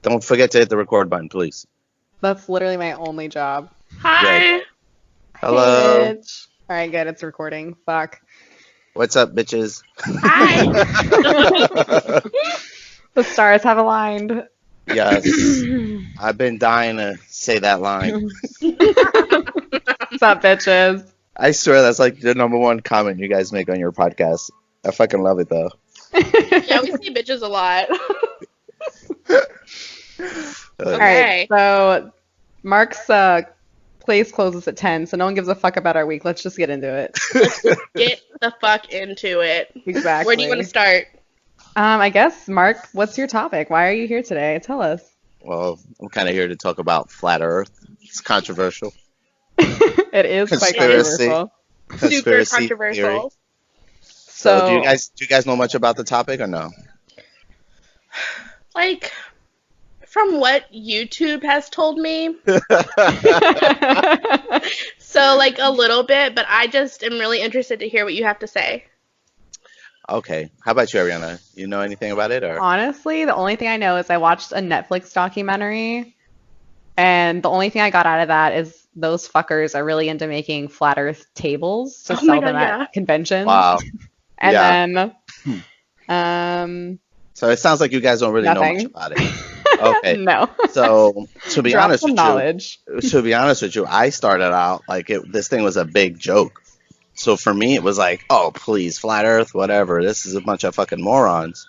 Don't forget to hit the record button, please. That's literally my only job. Hi. Good. Hello. Hey, bitch. All right, good. It's recording. Fuck. What's up, bitches? Hi. The stars have aligned. Yes. I've been dying to say that line. What's up, bitches? I swear that's like the number one comment you guys make on your podcast. I fucking love it though. Yeah, we say bitches a lot. All right, so Mark's place closes at 10, so no one gives a fuck about our week. Let's just get into it. Let's just get the fuck into it. Exactly. Where do you want to start? I guess, Mark, what's your topic? Why are you here today? Tell us. Well, I'm kind of here to talk about flat Earth. It's controversial. It is quite Conspiracy. controversial. Super Conspiracy controversial. theory. So do you guys know much about the topic or no? Like, from what YouTube has told me, so like a little bit, but I just am really interested to hear what you have to say. Okay. How about you, Ariana? You know anything about it or? Honestly, the only thing I know is I watched a Netflix documentary, and the only thing I got out of that is those fuckers are really into making flat Earth tables to Oh my sell God, them yeah. at conventions. Wow. And Yeah. then, So it sounds like you guys don't really know much Nothing. about it. Okay. no. So to be Drop honest some with knowledge. you, I started out like this thing was a big joke. So for me, it was like, oh please, flat Earth, whatever. This is a bunch of fucking morons.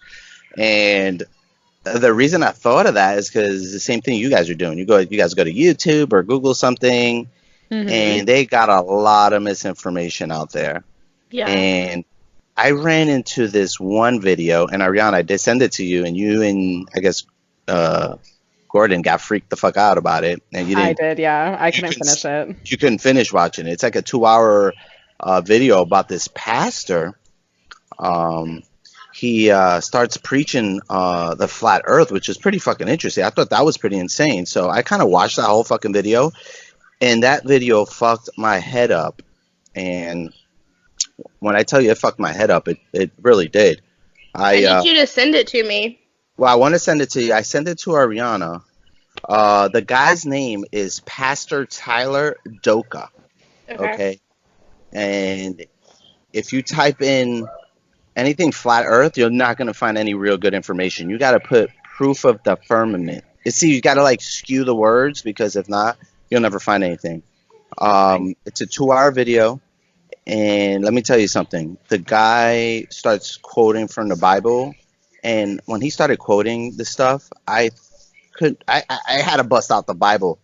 And the reason I thought of that is because the same thing you guys are doing. You guys go to YouTube or Google something, Mhm. and they got a lot of misinformation out there. Yeah. And I ran into this one video, and Ariana, I did send it to you, and you and I guess Gordon got freaked the fuck out about it, and you I didn't. did, yeah. I couldn't couldn't finish it. You couldn't finish watching it. It's like a 2-hour video about this pastor. He starts preaching the flat Earth, which is pretty fucking interesting. I thought that was pretty insane. So I kind of watched that whole fucking video, and that video fucked my head up. And when I tell you it fucked my head up, it really did. I need you to send it to me. Well, I want to send it to you. I sent it to Ariana. The guy's name is Pastor Tyler Doka. Okay. And if you type in anything flat Earth, you're not going to find any real good information. You got to put proof of the firmament. You got to like skew the words, because if not, you'll never find anything. It's a 2-hour video. And let me tell you something. The guy starts quoting from the Bible. And when he started quoting the stuff, I had to bust out the Bible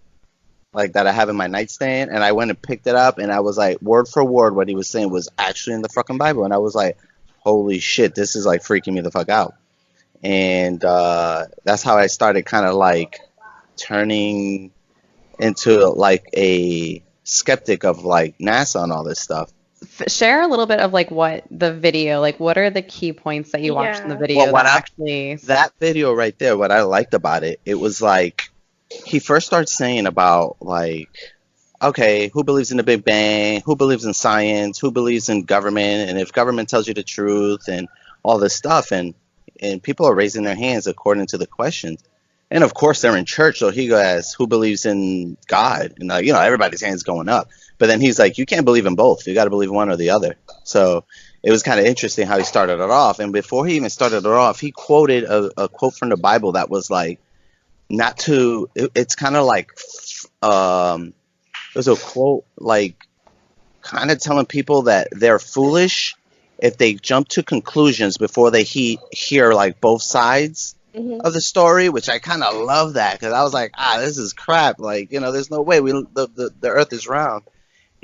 like that I have in my nightstand, and I went and picked it up, and I was like, word for word, what he was saying was actually in the fucking Bible, and I was like, holy shit, this is like freaking me the fuck out. And that's how I started kind of like turning into like a skeptic of like NASA and all this stuff. Share a little bit of like what the video, like what are the key points that you watched in the video that video right there, what I liked about it, it was like he first starts saying about like, okay, who believes in the Big Bang, who believes in science, who believes in government, and if government tells you the truth and all this stuff, and people are raising their hands according to the questions. And of course they're in church, so he goes, who believes in God? And everybody's hands going up. But then he's like, you can't believe in both. You got to believe one or the other. So it was kind of interesting how he started it off. And before he even started it off, he quoted a quote from the Bible that was like, it's kind of like, there's a quote like kind of telling people that they're foolish if they jump to conclusions before they hear like both sides of the story, which I kind of love that, because I was like, this is crap. Like, there's no way the Earth is round.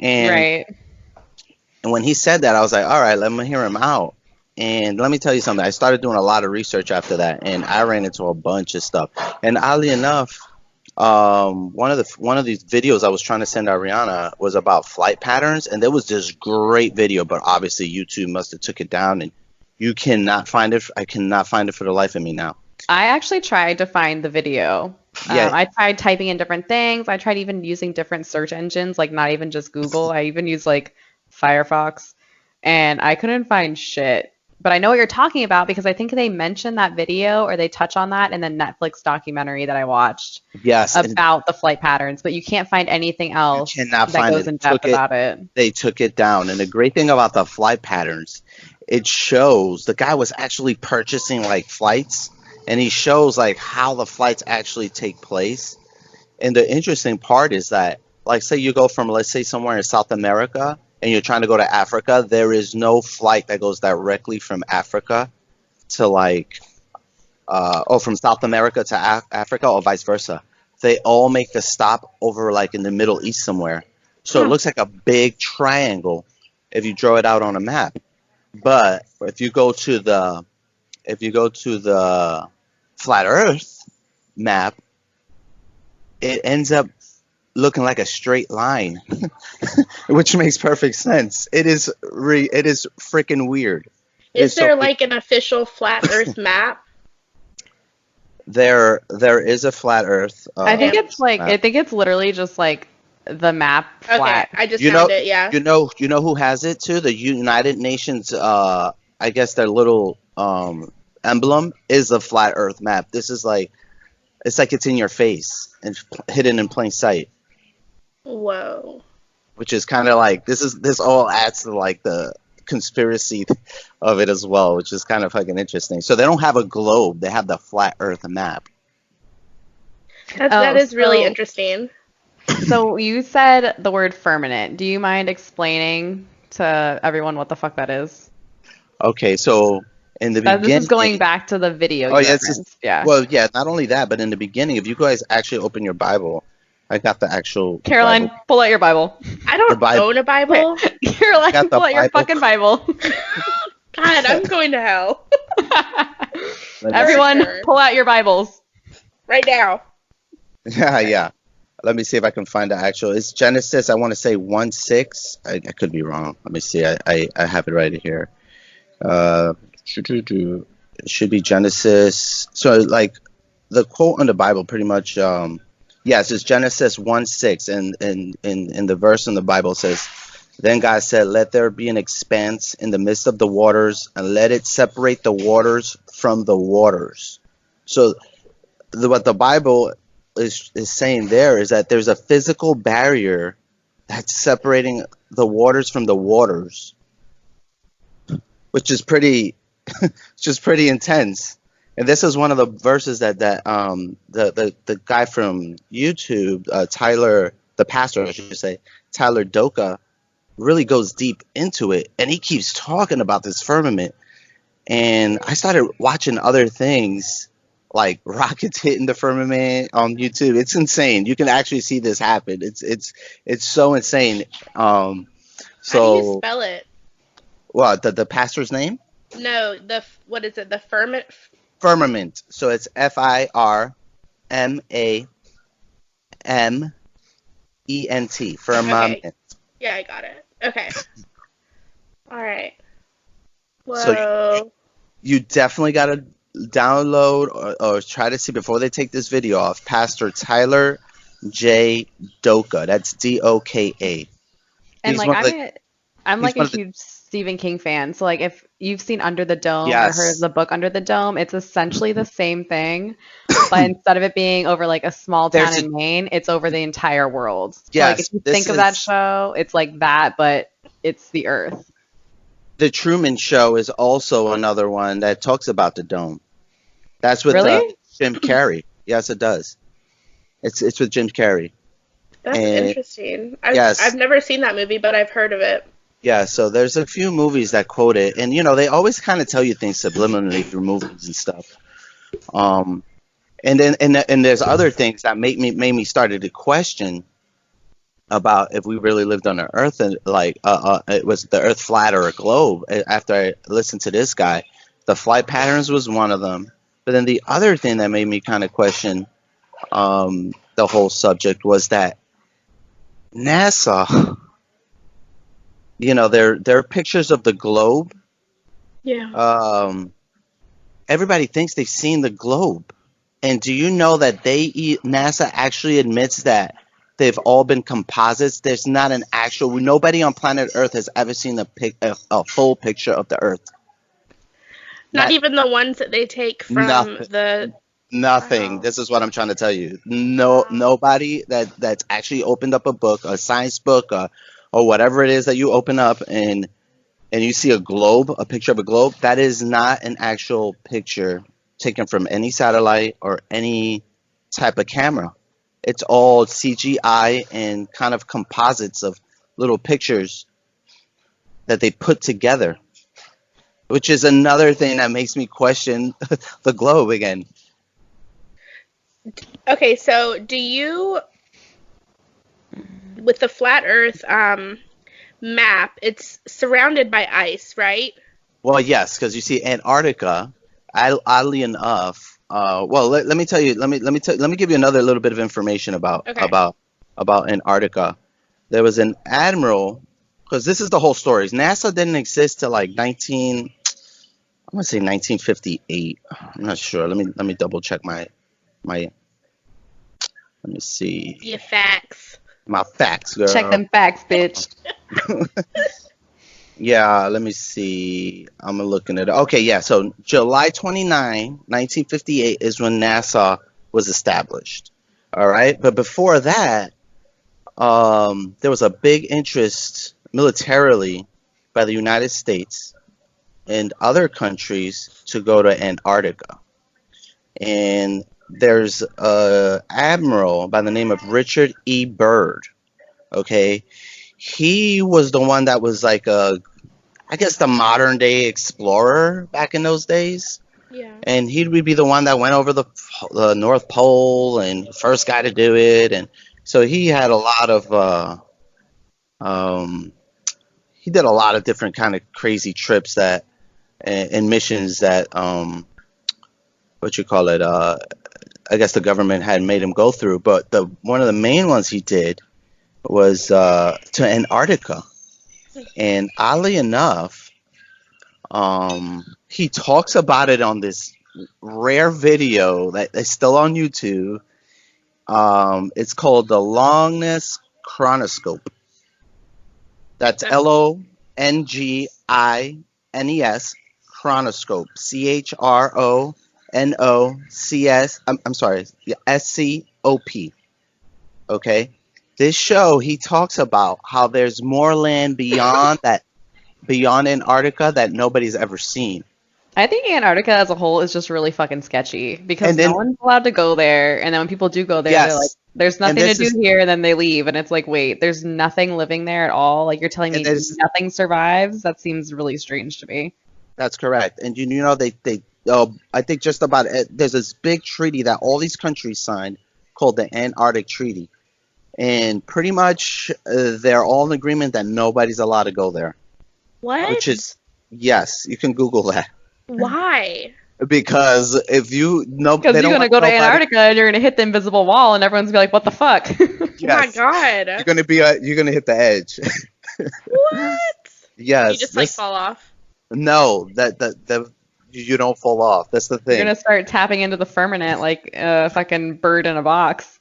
And, right. And when he said that, I was like, all right, let me hear him out. And let me tell you something. I started doing a lot of research after that, and I ran into a bunch of stuff. And oddly enough, one of these videos I was trying to send Ariana was about flight patterns, and there was this great video, but obviously YouTube must have took it down, and you cannot find it. I cannot find it for the life of me now. I actually tried to find the video. Yeah. I tried typing in different things. I tried even using different search engines, like not even just Google. I even used like Firefox, and I couldn't find shit. but I know what you're talking about because I think they mentioned that video or they touch on that in the Netflix documentary that I watched Yes, and about the flight patterns, but you can't find anything you else cannot that find goes it. in depth about it. They took it down. And the great thing about the flight patterns, it shows the guy was actually purchasing like flights, and he shows like how the flights actually take place. And the interesting part is that, like, say you go from, let's say, somewhere in South America and you're trying to go to Africa, there is no flight that goes directly from Africa to like, or from South America to Africa or vice versa. They all make the stop over like in the Middle East somewhere. So it Huh. looks like a big triangle if you draw it out on a map. But if you go to the flat Earth map, it ends up looking like a straight line, which makes perfect sense. It is freaking weird. It Is is so there weird. like an official flat Earth map? There is a flat Earth I think Okay. it's like I map. think it's literally just like the map Okay, flat. I just You know, found it. Yeah. you know who has it too? The United Nations. I guess their little emblem is a flat Earth map. This is like it's in your face and hidden in plain sight, Whoa. which is kind of like this all adds to like the conspiracy of it as well, which is kind of fucking interesting. So they don't have a globe; they have the flat Earth map. That Oh, is really so interesting. so you said the word firmament. Do you mind explaining to everyone what the fuck that is? Okay, so in the This is going beginning, back to the video oh you yeah, it's just referenced. Yeah. well, yeah, not only that, but in the beginning, if you guys actually open your Bible, I got the actual Caroline, Bible, pull out your Bible. I the don't Bible, own a Bible. I got Caroline, the pull out your Bible. fucking Bible. God, I'm going to hell. Let me see. Everyone, Burn. pull out your Bibles. Right now. Yeah, yeah. Let me see if I can find the actual. It's Genesis. I want to say 1:6. I could be wrong. Let me see. I have it right here. Uh, it should be Genesis. So like the quote on the Bible, pretty much. Yes, it's Genesis 1:6, and in the verse in the Bible says, "Then God said, Let there be an expanse in the midst of the waters, and let it separate the waters from the waters." So what the Bible is saying there is that there's a physical barrier that's separating the waters from the waters, which is pretty, it's just pretty intense. And this is one of the verses that the guy from YouTube, Tyler, the pastor, I should say, Tyler Doka, really goes deep into it, and he keeps talking about this firmament. And I started watching other things like rockets hitting the firmament on YouTube. It's insane. You can actually see this happen. It's so insane. Um, How do you so spell it? what the pastor's name? No, what is it? The firmament. Firmament. So it's Firmament. Okay. Firmament. Yeah, I got it. Okay. All right. So Whoa. you definitely got to download or try to see before they take this video off. Pastor Tyler J. Doka. That's Doka. And He's like one of the. I'm He's like a one of the. huge Stephen King fan. So like if you've seen Under the Dome or heard of Yes. the book Under the Dome, it's essentially the same thing. But instead of it being over like a small town There's a in Maine, it's over the entire world. So like if yes. you This think of that is show, it's like that, but it's the Earth. the Truman Show is also another one that talks about the dome. That's with Really? Jim Carrey. Yes, it does. It's with Jim Carrey. That's And interesting. I've yes, never seen that movie, but I've heard of it. yeah. So there's a few movies that quote it, and they always kind of tell you things subliminally through movies and stuff. Um, and then and there's other things that made me started to question about if we really lived on the Earth and like it was the Earth flat or a globe. After I listened to this guy, the flight patterns was one of them. But then the other thing that made me kind of question the whole subject was that NASA, there are pictures of the globe. Yeah. Um, Everybody thinks they've seen the globe, and do you know that NASA actually admits that they've all been composites? There's not an actual. Nobody on planet Earth has ever seen a full picture of the Earth. Not even the ones that they take from nothing. the. Nothing. Wow. This is what I'm trying to tell you. No, nobody that's actually opened up a book, a science book, or whatever it is that you open up and you see a globe, a picture of a globe. That is not an actual picture taken from any satellite or any type of camera. It's all CGI and kind of composites of little pictures that they put together, which is another thing that makes me question the globe again. Okay, so do you, with the flat Earth map, it's surrounded by ice, right? Well, yes, because you see, Antarctica, oddly enough, well, let me tell you, let me give you another little bit of information about Okay. Antarctica. There was an admiral, because this is the whole story. NASA didn't exist till like 19, I'm gonna say 1958. I'm not sure. Let me double check my. Let me see Your facts. my facts, girl. Check them facts, bitch. Yeah, let me see. I'm looking at it. Okay, yeah. So July 29, 1958 is when NASA was established. All right. But before that, there was a big interest militarily by the United States and other countries to go to Antarctica. And there's a admiral by the name of Richard E. Byrd. Okay. He was the one that was like I guess the modern day explorer back in those days. Yeah. And he would be the one that went over the North Pole and first guy to do it. And so he had a lot of um, he did a lot of different kind of crazy trips that and missions that what you call it I guess the government had made him go through. But the one of the main ones he did was to Antarctica. And oddly enough, he talks about it on this rare video that is still on YouTube. It's called the Longness Chronoscope. That's Okay. Longines Chronoscope. CHRONOCS. I'm sorry, SCOP. Okay. This show, he talks about how there's more land beyond Antarctica that nobody's ever seen. I think Antarctica as a whole is just really fucking sketchy because And no then one's allowed to go there. And then when people do go there, they're like, yes, there's and nothing to this do is here. And then they leave. And it's like, wait, there's nothing living there at all. Like, you're telling and me there's nothing survives? That seems really strange to me. That's correct. And you know they I think just about there's this big treaty that all these countries signed called the Antarctic Treaty, and pretty much they're all in agreement that nobody's allowed to go there. Which What? is yes, you can Google that Why? because if you no, Because they you're don't going to want go to nobody. Antarctica and you're going to hit the invisible wall and everyone's going to be like, what the fuck? Oh my Yes, god. you're gonna hit the edge. What? You Yes, just like this fall off. no that you don't fall off. That's the You're going thing. to start tapping into the firmament like a fucking bird in a box.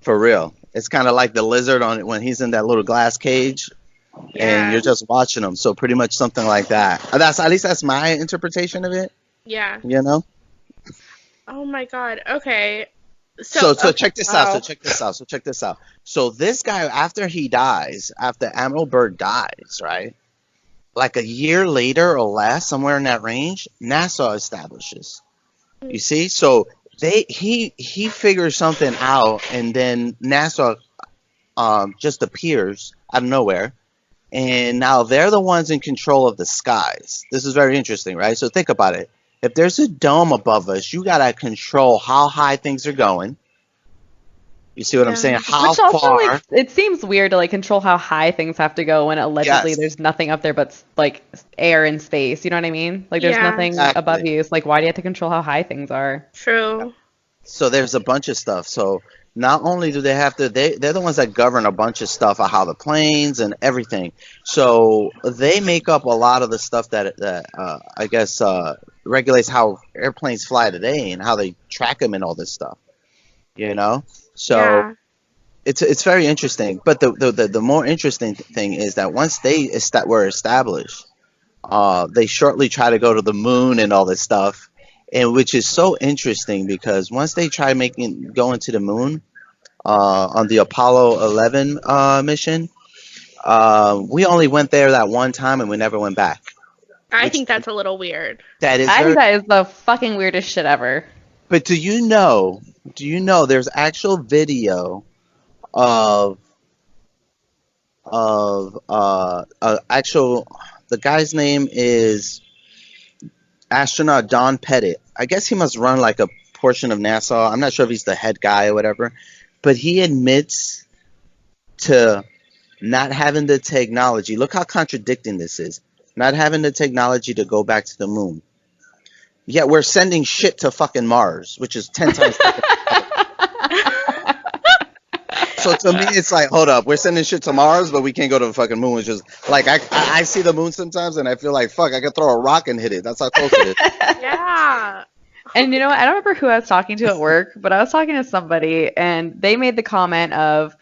For real. It's kind of like the lizard on when he's in that little glass cage and you're Yeah. just watching them. So pretty much something like that. That's at least that's my interpretation of it. Yeah. You know. Oh my god. Okay. So Okay. check this out. Wow. So check this out. So this guy, after he dies, after Admiral Byrd dies, right? Like a year later or less, somewhere in that range, NASA establishes. You see, so he figures something out, and then NASA just appears out of nowhere, and now they're the ones in control of the skies. This is very interesting, right? So think about it. If there's a dome above us, you gotta control how high things are going. You see what I'm saying? Yeah. How Which also, like, far? it seems weird to, like, control how high things have to go when allegedly Yes, there's nothing up there but, like, air and space. You know what I mean? Like, there's Yeah. nothing above exactly. you. It's like, why do you have to control how high things are? True. So there's a bunch of stuff. So not only do they have to, they're the ones that govern a bunch of stuff of how the planes and everything. So they make up a lot of the stuff that I guess regulates how airplanes fly today and how they track them and all this stuff. You know, so Yeah. it's very interesting. But the more interesting thing is that once were established, They shortly try to go to the moon and all this stuff, and which is so interesting because once they try going to the moon on the Apollo 11 mission, we only went there that one time and we never went back. I Which think that's a little weird. that is I very. think that is the fucking weirdest shit ever. But do you know? Do you know there's actual video of actual the guy's name is astronaut Don Pettit. I guess he must run like a portion of NASA. I'm not sure if he's the head guy or whatever, but he admits to not having the technology. Look how contradicting this is. Not having the technology to go back to the moon. Yet we're sending shit to fucking Mars, which is 10 times. So to me, it's like, hold up, we're sending shit to Mars, but we can't go to the fucking moon. Which is like, I see the moon sometimes, and I feel like, fuck, I could throw a rock and hit it. That's how close it is. Yeah. And you know what? I don't remember who I was talking to at work, but I was talking to somebody and they made the comment of,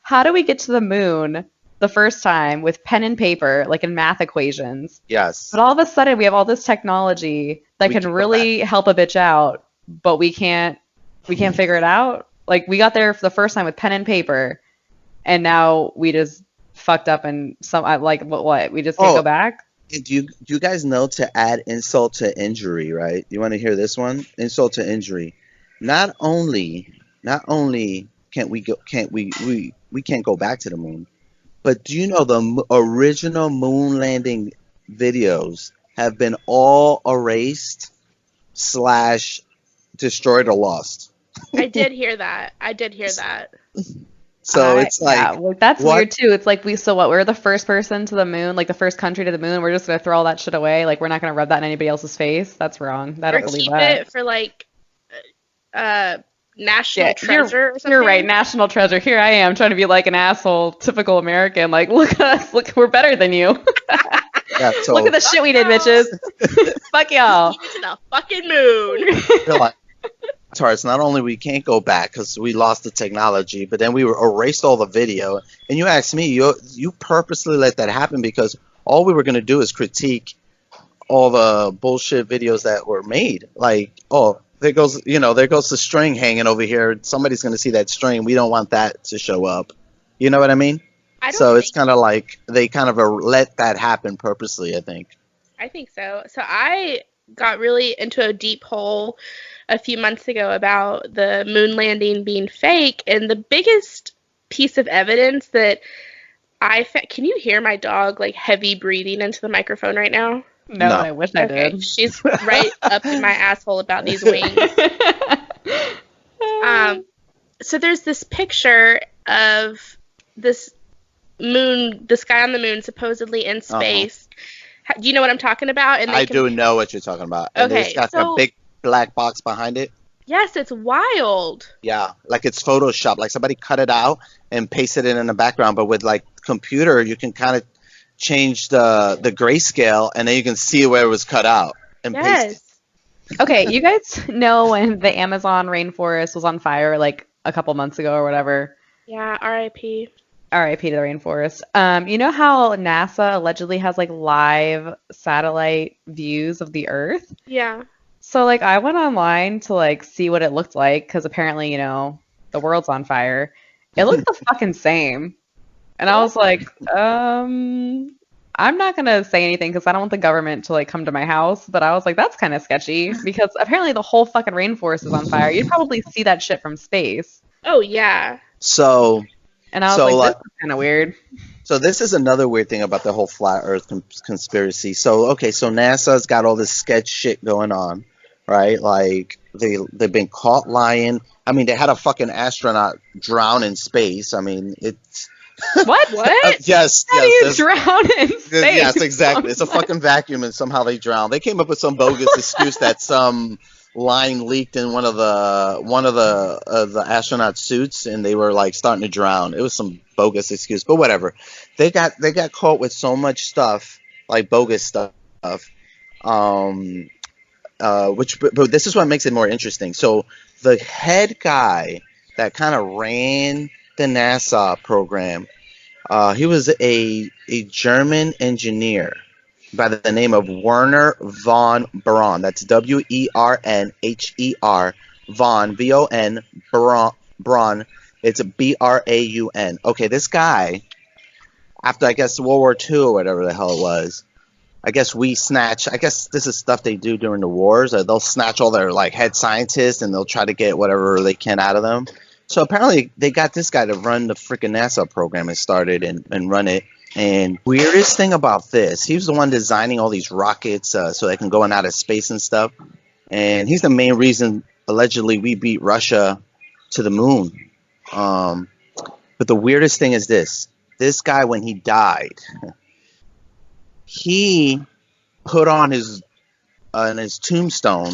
how do we get to the moon the first time with pen and paper, like in math equations? Yes. But all of a sudden we have all this technology that We can can go really help a bitch out, but we can't figure it out. Like we got there for the first time with pen and paper, and now we just fucked up and like what? We just can't Oh, go back? do you guys know to add insult to injury, right? You want to hear this one? Insult to injury. Not only we can't go back to the moon, but do you know the original moon landing videos have been all erased slash destroyed or lost? I did hear that. So it's like, yeah, well, that's what? weird too. It's like we're the first person to the moon, like the first country to the moon. We're just gonna throw all that shit away. Like we're not gonna rub that in anybody else's face. That's wrong. I Or don't believe keep that. it for like national Yeah, treasure or something. you're right. National treasure. Here I am trying to be like an asshole, typical American. Like, look at us. Look, we're better than you. Yeah, so Look at the shit we did, bitches. Fuck y'all. Keep it to the fucking moon. feel like Tarts, not only we can't go back because we lost the technology, but then we erased all the video. And you asked me, you purposely let that happen because all we were going to do is critique all the bullshit videos that were made. Like, oh, there goes the string hanging over here. Somebody's going to see that string. We don't want that to show up. You know what I mean? So it's kind of like they kind of let that happen purposely, I think. I think so. So I got really into a deep hole a few months ago about the moon landing being fake, and the biggest piece of evidence that can you hear my dog like heavy breathing into the microphone right now? No, I wish I Okay, did. she's right up in my asshole about these wings. So there's this picture of this moon, this guy on the moon, supposedly in space. Do you know what I'm talking about? And I do know what you're talking about. And Okay, it's got a big black box behind it. Yes, it's wild. Yeah, like it's Photoshop. Like somebody cut it out and pasted it in the background. But with like computer, you can kind of change the grayscale, and then you can see where it was cut out and paste it. Okay, you guys know when the Amazon rainforest was on fire like a couple months ago or whatever? Yeah, R.I.P. R.I.P. to the rainforest. You know how NASA allegedly has like live satellite views of the Earth? Yeah. So like I went online to like see what it looked like because apparently, you know, the world's on fire. It looked the fucking same. And I was like, I'm not gonna say anything because I don't want the government to like come to my house. But I was like, that's kind of sketchy because apparently the whole fucking rainforest is on fire. You'd probably see that shit from space. Oh yeah. And I was like, this is kind of weird. So this is another weird thing about the whole flat Earth conspiracy. So NASA's got all this sketch shit going on, right? Like they've been caught lying. I mean, they had a fucking astronaut drown in space. I mean, it's what? yes. How do you drown in space? Yes, exactly. It's a fucking vacuum, and somehow they drown. They came up with some bogus excuse that some line leaked in one of the astronaut suits, and they were like starting to drown. It was some bogus excuse, but whatever. They got caught with so much stuff, like bogus stuff. But this is what makes it more interesting. So the head guy that kind of ran the NASA program, he was a German engineer by the name of Werner von Braun. That's Wernher von Von Braun. It's Braun. Okay, this guy, after I guess World War II or whatever the hell it was, I guess this is stuff they do during the wars. They'll snatch all their like head scientists and they'll try to get whatever they can out of them. So apparently they got this guy to run the freaking NASA program and started and run it. And weirdest thing about this, he was the one designing all these rockets so they can go in outer space and stuff. And he's the main reason, allegedly, we beat Russia to the moon. But the weirdest thing is this guy, when he died, he put on his tombstone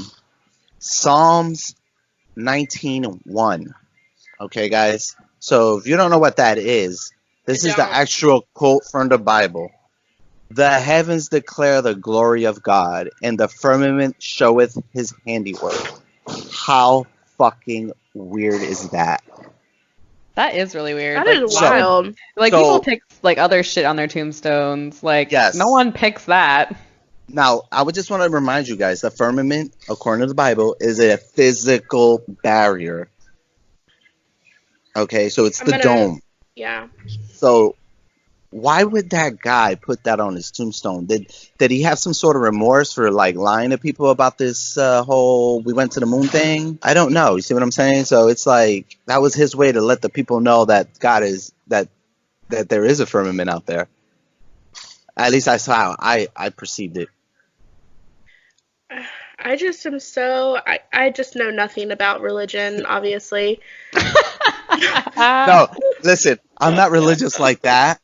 Psalms 19:1. Okay, guys. So if you don't know what that is, this is the actual quote from the Bible. The heavens declare the glory of God, and the firmament showeth his handiwork. How fucking weird is that? That is really weird. That is wild. People pick like other shit on their tombstones. Like, yes. No one picks that. Now, I would just want to remind you guys, the firmament, according to the Bible, is a physical barrier. Okay, so it's the dome. Yeah. So why would that guy put that on his tombstone? Did he have some sort of remorse for like lying to people about this whole we went to the moon thing? I don't know. You see what I'm saying? So it's like that was his way to let the people know that God is that there is a firmament out there. At least that's how I perceived it. I just am I just know nothing about religion, obviously. No, listen, I'm not religious like that.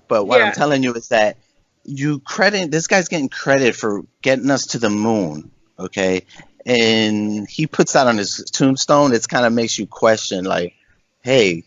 But what I'm telling you is that this guy's getting credit for getting us to the moon, okay? And he puts that on his tombstone. It kind of makes you question, like, hey,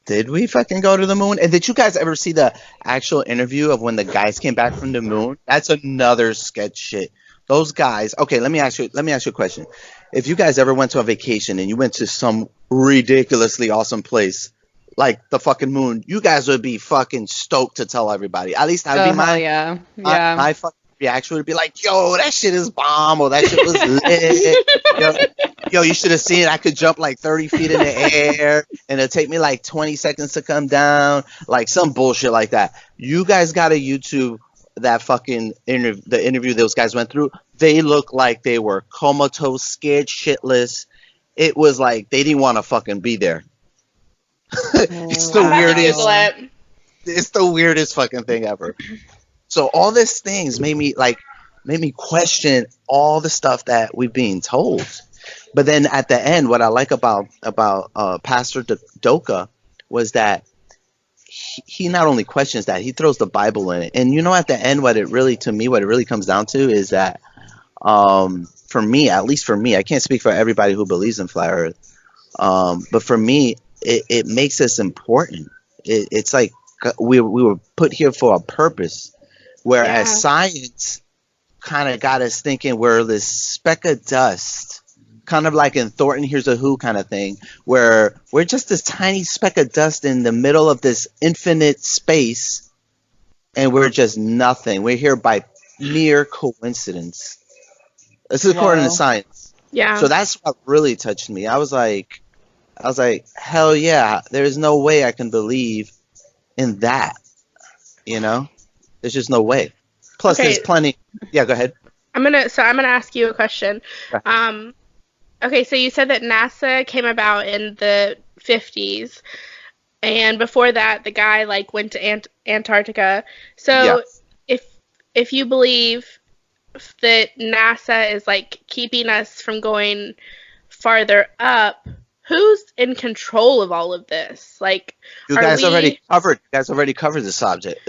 did we fucking go to the moon? And did you guys ever see the actual interview of when the guys came back from the moon? That's another sketch shit. Those guys. Okay, let me ask you a question. If you guys ever went to a vacation and you went to some ridiculously awesome place, like the fucking moon, you guys would be fucking stoked to tell everybody. At least that would be my fucking reaction would be like, yo, that shit is bomb, or that shit was lit. Yo, you should have seen I could jump like 30 feet in the air and it'd take me like 20 seconds to come down, like some bullshit like that. You guys got to YouTube that fucking the interview those guys went through. They looked like they were comatose, scared shitless. It was like they didn't want to fucking be there. It's the weirdest. It's the weirdest fucking thing ever. So all these things made me question all the stuff that we've been told. But then at the end, what I like about Pastor Doka was that he not only questions that, he throws the Bible in it. And you know, at the end, what it really comes down to is that, for me, at least for me, I can't speak for everybody who believes in flat Earth, but for me, it makes us important. It's like we were put here for a purpose, whereas science kind of got us thinking we're this speck of dust. Kind of like in Thornton Here's a Who kind of thing, where we're just this tiny speck of dust in the middle of this infinite space, and we're just nothing. We're here by mere coincidence. This is according to science. Yeah. So that's what really touched me. I was like, hell yeah, there's no way I can believe in that. You know? There's just no way. Plus, there's plenty. Yeah, go ahead. I'm gonna ask you a question. Okay, so you said that NASA came about in the 50s, and before that, the guy went to Antarctica. So if you believe that NASA is keeping us from going farther up, who's in control of all of this? You guys already covered the subject.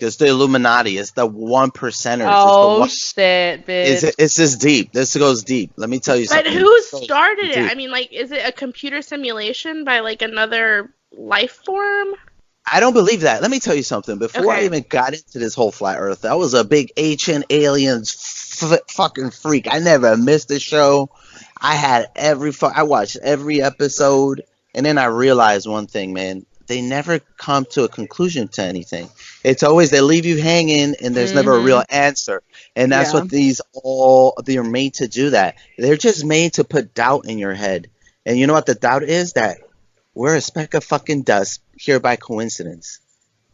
It's the Illuminati. It's the 1%ers. Oh, shit, bitch. It's this deep. This goes deep. Let me tell you something. But who started it? I mean, is it a computer simulation by another life form? I don't believe that. Let me tell you something. Before I even got into this whole flat Earth, I was a big ancient aliens fucking freak. I never missed a show. I watched every episode, and then I realized one thing, man. they never come to a conclusion to anything. It's always they leave you hanging and there's never a Mm-hmm. real answer. And that's Yeah. what they're made to do that. They're just made to put doubt in your head. And you know what the doubt is? That we're a speck of fucking dust here by coincidence.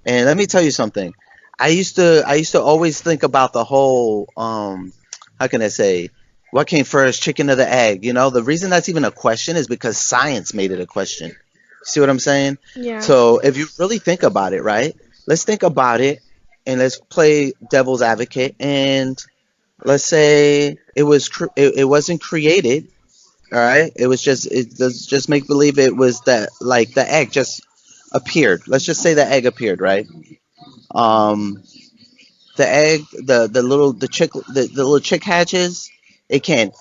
And let me tell you something. I used to always think about the whole how can I say what came first, chicken or the egg? You know, the reason that's even a question is because science made it a question. See what I'm saying? Yeah. So if you really think about it, right? Let's think about it and let's play devil's advocate and let's say it wasn't created, all right? It was just make believe it was that like the egg just appeared. Let's just say the egg appeared, right? Um the egg the little chick hatches, it can't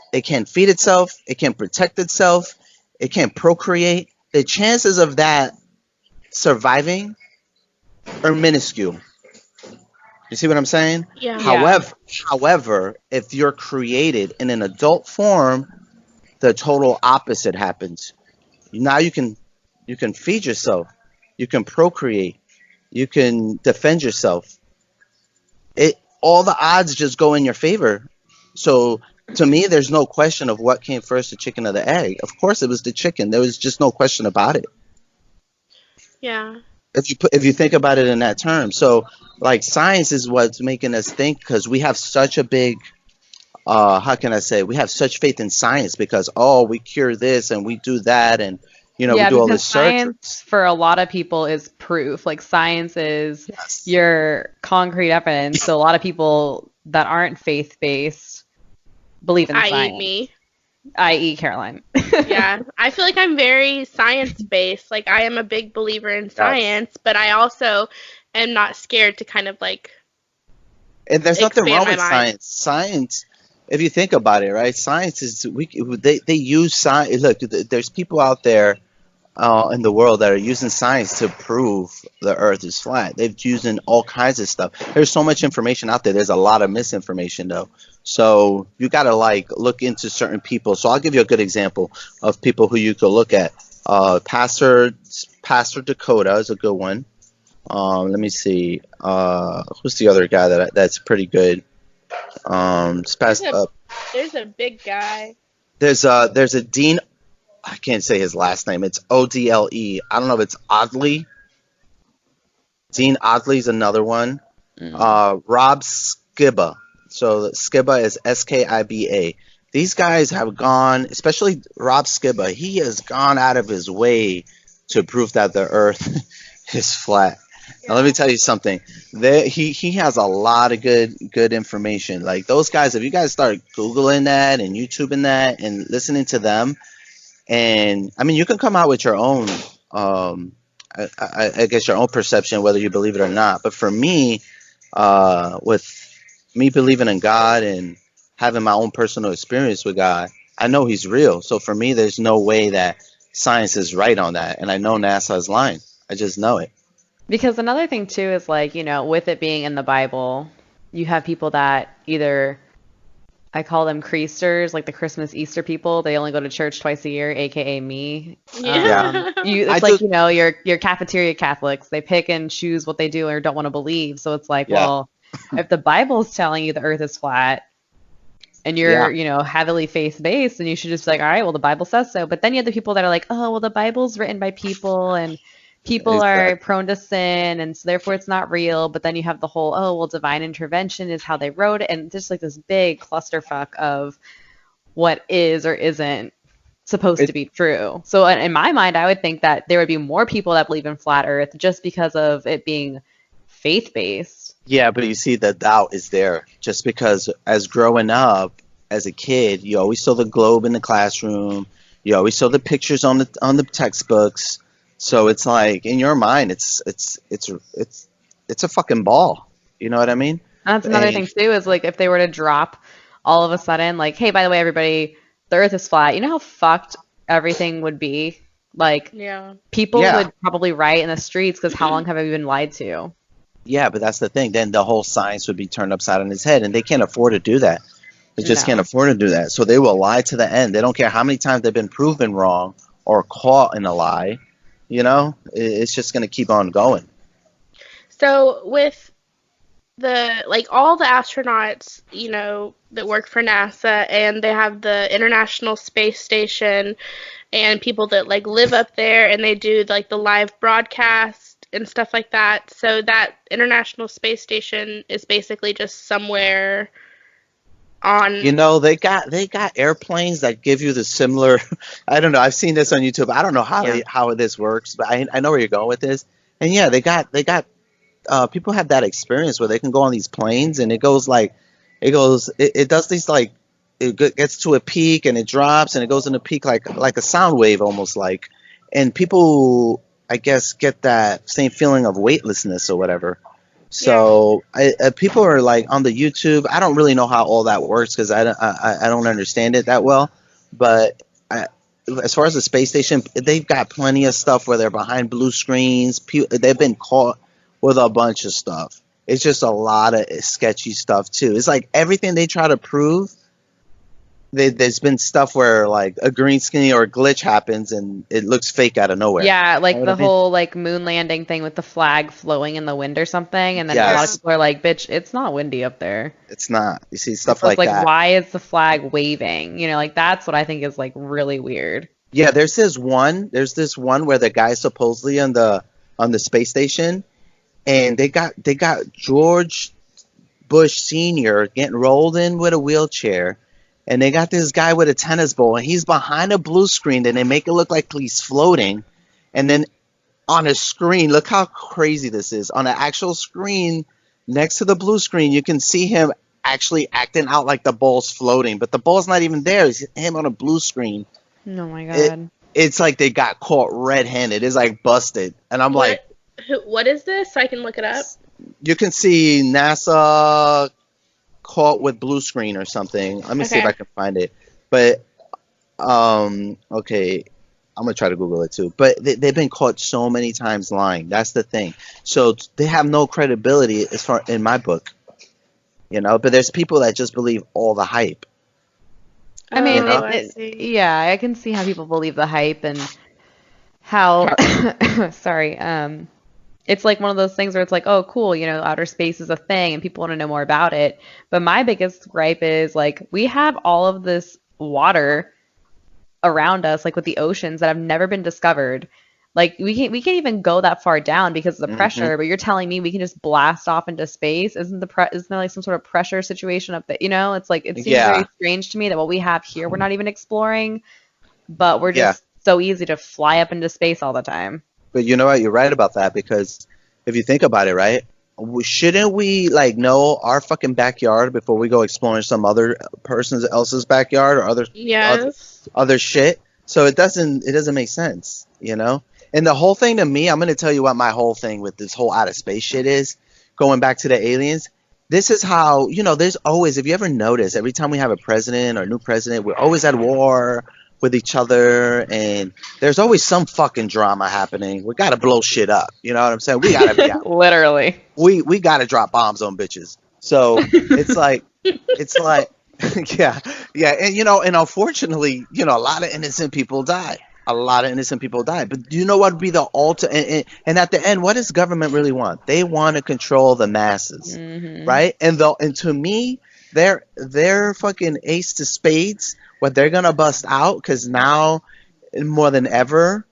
feed itself, it can't protect itself, it can't procreate. The chances of that surviving are minuscule. You see what I'm saying? Yeah. Yeah. However, if you're created in an adult form, the total opposite happens. Now you can feed yourself, you can procreate, you can defend yourself. It all the odds just go in your favor. So to me, there's no question of what came first, the chicken or the egg. Of course, it was the chicken. There was just no question about it. Yeah. If you think about it in that term. So like science is what's making us think because we have such a big how can I say we have such faith in science because we cure this and we do that and we Yeah, do all because this surgery. science for a lot of people is proof. Like science is Yes. your concrete evidence. So a lot of people that aren't faith-based believe in I.e. science, me. i.e. Caroline. Yeah. I feel like I'm very science based. Like I am a big believer in Yes. science, but I also am not scared to kind of like And there's nothing expand wrong my with mind. science. Science, if you think about it, right? Science is they use science. Look, there's people out there in the world that are using science to prove the Earth is flat. They've using all kinds of stuff. There's so much information out there. There's a lot of misinformation though. So you got to like look into certain people. So I'll give you a good example of people who you could look at. Pastor Dakota is a good one. Let me see. Who's the other guy that's pretty good? There's a there's a big guy. There's a Dean. I can't say his last name. It's Odle. I don't know if it's Oddly. Dean Oddly's another one. Mm. Rob Skiba. So Skiba is Skiba. These guys have gone, especially Rob Skiba. He has gone out of his way to prove that the Earth is flat. Now let me Yeah. tell you something. He has a lot of good information. Like those guys, if you guys start googling that and YouTubing that and listening to them, and I mean you can come out with your own, I guess your own perception whether you believe it or not. But for me, with me believing in God and having my own personal experience with God, I know He's real. So for me, there's no way that science is right on that, and I know NASA is lying. I just know it. Because another thing too is like, with it being in the Bible, you have people that either I call them creasters, like the Christmas Easter people. They only go to church twice a year, aka me. Yeah, Yeah. I It's do. like, your cafeteria Catholics. They pick and choose what they do or don't want to believe. So it's like, Yeah, well, if the Bible's telling you the earth is flat and yeah. you're, heavily faith-based, then you should just be like, all right, well, the Bible says so. But then you have the people that are like, oh, well, the Bible's written by people and people are Exactly. prone to sin and so therefore it's not real. But then you have the whole, oh, well, divine intervention is how they wrote it. And just like this big clusterfuck of what is or isn't supposed to It, be true. So in my mind, I would think that there would be more people that believe in flat earth just because of it being faith-based. yeah, but you see, the doubt is there just because as growing up as a kid, you always saw the globe in the classroom. You always saw the pictures on the textbooks. So it's like in your mind, it's a fucking ball. You know what I mean? And that's another And thing too, is like if they were to drop all of a sudden, like, hey, by the way, everybody, the earth is flat. You know how fucked everything would be? Like, Yeah. people yeah, would probably riot in the streets because how long have I been lied to? yeah, but that's the thing. Then the whole science would be turned upside on its head, and they can't afford to do that. They just can't No. afford to do that. So they will lie to the end. They don't care how many times they've been proven wrong or caught in a lie. You know, it's just going to keep on going. So with all the astronauts, that work for NASA, and they have the International Space Station, and people that like live up there, and they do like the live broadcast and stuff like that. So that International Space Station is basically just somewhere You on. know, they got airplanes that give you the similar. I don't know. I've seen this on YouTube. I don't know Yeah. how this works, but I know where you're going with this. And yeah, they got people have that experience where they can go on these planes and it does these like gets to a peak and it drops and it goes in a peak like a sound wave almost like, and people I guess get that same feeling of weightlessness or whatever. Yeah. So people are like on the YouTube. I don't really know how all that works because I don't understand it that well. But as far as the space station, they've got plenty of stuff where they're behind blue screens. They've been caught with a bunch of stuff. It's just a lot of sketchy stuff too. It's like everything they try to prove. There's been stuff where like a green screen or a glitch happens and it looks fake out of nowhere. Yeah, You know like what I the mean? whole like moon landing thing with the flag flowing in the wind or something, and then a lot of Yeah. Yes, people are like, "Bitch, it's not windy up there." it's not. You see And stuff so it's like like, that. why is the flag waving? Like that's what I think is like really weird. Yeah, there's this one where the guy's supposedly on the space station, and they got George Bush Senior getting rolled in with a wheelchair, and they got this guy with a tennis ball, and he's behind a blue screen, and they make it look like he's floating, and then on a screen, look how crazy this is. On an actual screen next to the blue screen, you can see him actually acting out like the ball's floating, but the ball's not even there. It's him on a blue screen. Oh my it God. it's like they got caught red-handed. It's like busted, and I'm like, What is this? So I can look it up. you can see NASA caught with blue screen or something. Let me see if Okay. I can find it. But okay, I'm gonna try to Google it too. But they've been caught so many times lying. That's the thing. So they have no credibility as far in my book, But there's people that just believe all the hype, I you mean, know. Oh, I see. yeah, I can see how people believe the hype and how, sorry, it's like one of those things where it's like, oh, cool, outer space is a thing and people want to know more about it. But my biggest gripe is like we have all of this water around us, like with the oceans that have never been discovered. Like we can't even go that far down because of the Hmm. pressure. But you're telling me we can just blast off into space? Isn't there like some sort of pressure situation up there? It's like it seems Yeah, very strange to me that what we have here we're not even exploring, but we're yeah. just so easy to fly up into space all the time. But you know what? You're right about that because if you think about it, right? Shouldn't we like know our fucking backyard before we go exploring some other person's else's backyard or other Yes. other shit? So it doesn't make sense. And the whole thing to me, I'm gonna tell you what my whole thing with this whole out of space shit is. Going back to the aliens, this is how there's always, if you ever notice, every time we have a president or a new president, we're always at war with each other, and there's always some fucking drama happening. We gotta blow shit up. You know what I'm saying? We gotta be out. Literally. We gotta drop bombs on bitches. So it's like yeah, yeah, and unfortunately, a lot of innocent people die. A lot of innocent people die. But do you know what would be the ultimate? And at the end, what does government really want? They want to control the masses, Hmm. right? And to me, they're fucking ace to spades. What they're gonna bust out because now more than ever.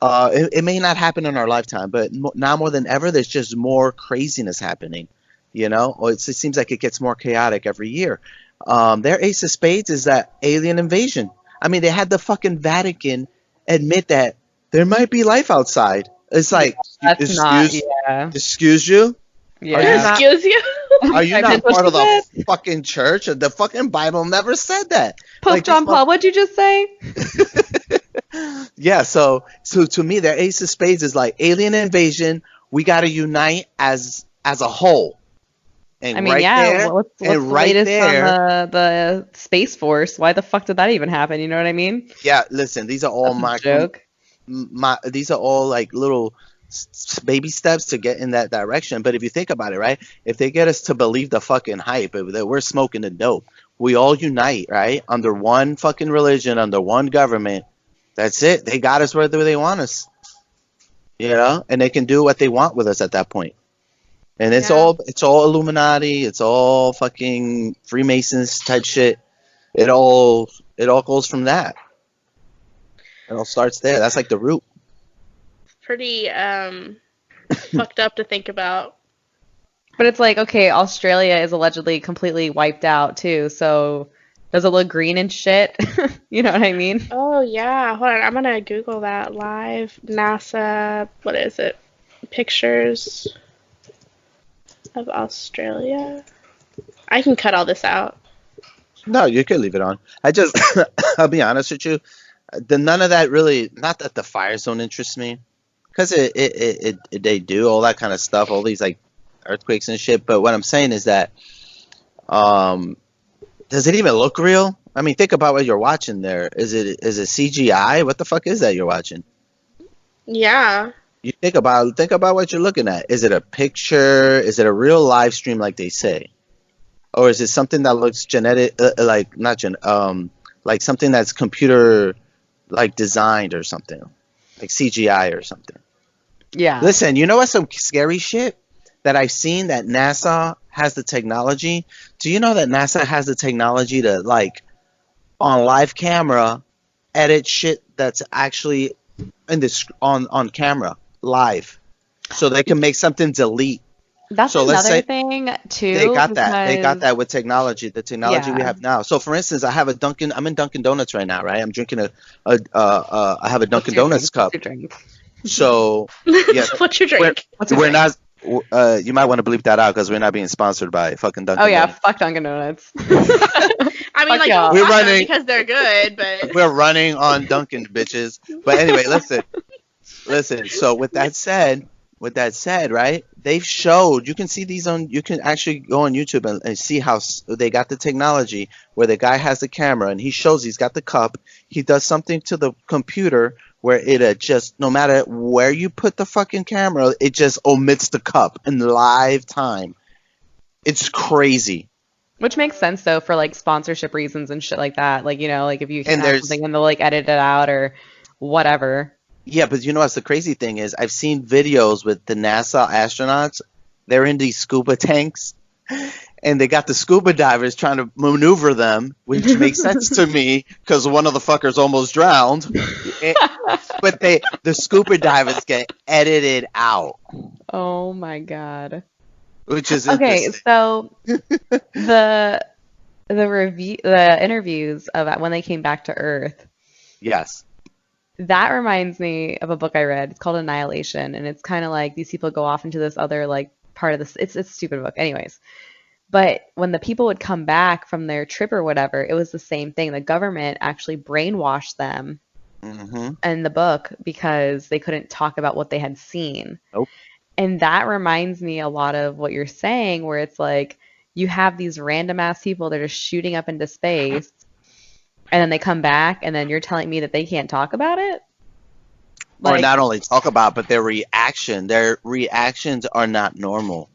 It may not happen in our lifetime, but now more than ever, there's just more craziness happening. Or it seems like it gets more chaotic every year. Their ace of spades is that alien invasion. I mean, they had the fucking Vatican admit that there might be life outside. It's Yeah, like, that's not. excuse, Yeah. excuse you? Are you Yeah. not? Excuse you. Are you I meant not what part she of said. the fucking church? The fucking Bible never said that. Pope Like this John Paul, what'd you just say? Yeah, so to me, their ace of spades is like alien invasion. We got to unite as a whole, I and mean, right yeah, there, what's and the right latest on there. the Space Force? Why the fuck did that even happen? You know what I mean? Yeah, listen, these are all That's a joke. these are all like little baby steps to get in that direction. But if you think about it, right? If they get us to believe the fucking hype that we're smoking the dope, we all unite, right? Under one fucking religion, under one government. That's it. They got us where they want us. you know, and they can do what they want with us at that point. And Yeah. it's all Illuminati, it's all fucking Freemasons type shit. It all goes from that. It all starts there. That's like the root. Pretty fucked up to think about. But it's like, okay, Australia is allegedly completely wiped out too, so does it look green and shit? You know what I mean? Oh yeah, hold on. I'm gonna Google that live NASA. What is it? Pictures of Australia. I can cut all this out. No, you can leave it on. I just, I'll be honest with you. None of that really, not that the fires don't interest me, because they do all that kind of stuff, all these like earthquakes and shit. But what I'm saying is that, um, does it even look real? I mean, think about what you're watching there. Is it CGI? What the fuck is that you're watching? Yeah. You think about what you're looking at. Is it a picture? Is it a real live stream like they say? Or is it something that looks genetic, like not like something that's computer like designed or something, like CGI or something? Yeah. Listen, you know what's some scary shit that I've seen that NASA has the technology? Do you know that NASA has the technology to like on live camera edit shit that's actually in this on camera live, so they can make something delete. That's So let's another say thing they too, got that. They got because that with technology. The technology we yeah. have now. So, for instance, I have a Dunkin'. I'm in Dunkin' Donuts right now, right? I'm drinking I have a What's Dunkin' your Donuts drink? What's cup. your drink? So, yeah, What's your we're drink? What's your we're drink? not. You might want to bleep that out because we're not being sponsored by fucking Oh Dunkin' yeah, Donuts. fuck Dunkin' Donuts. I mean, Fuck like, don't y'all. We're fuck them running. because they're good, but We're running on Dunkin' bitches. But anyway, listen. Listen, so with that said, right? They've showed you can see these on you can actually go on YouTube and see how they got the technology where the guy has the camera and he shows he's got the cup. He does something to the computer where it just no matter where you put the fucking camera, it just omits the cup in live time. It's crazy. Which makes sense though for like sponsorship reasons and shit like that. Like, you know, like if you can And have there's something and they'll like edit it out or whatever. yeah, but you know what's the crazy thing is I've seen videos with the NASA astronauts. They're in these scuba tanks and they got the scuba divers trying to maneuver them, which makes sense to me because one of the fuckers almost drowned. It- but the scuba divers get edited out, Oh my God. which is Okay, interesting. so the the interviews of when they came back to Earth, Yes. that reminds me of a book I read. It's called Annihilation, and it's kind of like these people go off into this other like part of this. It's a stupid book, anyways. But when the people would come back from their trip or whatever, it was the same thing. The government actually brainwashed them Mm-hmm. in the book because they couldn't talk about what they had seen. Nope. And that reminds me a lot of what you're saying, where it's like you have these random ass people that are just shooting up into space, and then they come back, and then you're telling me that they can't talk about it? Or Like, not only talk about, but their reactions are not normal.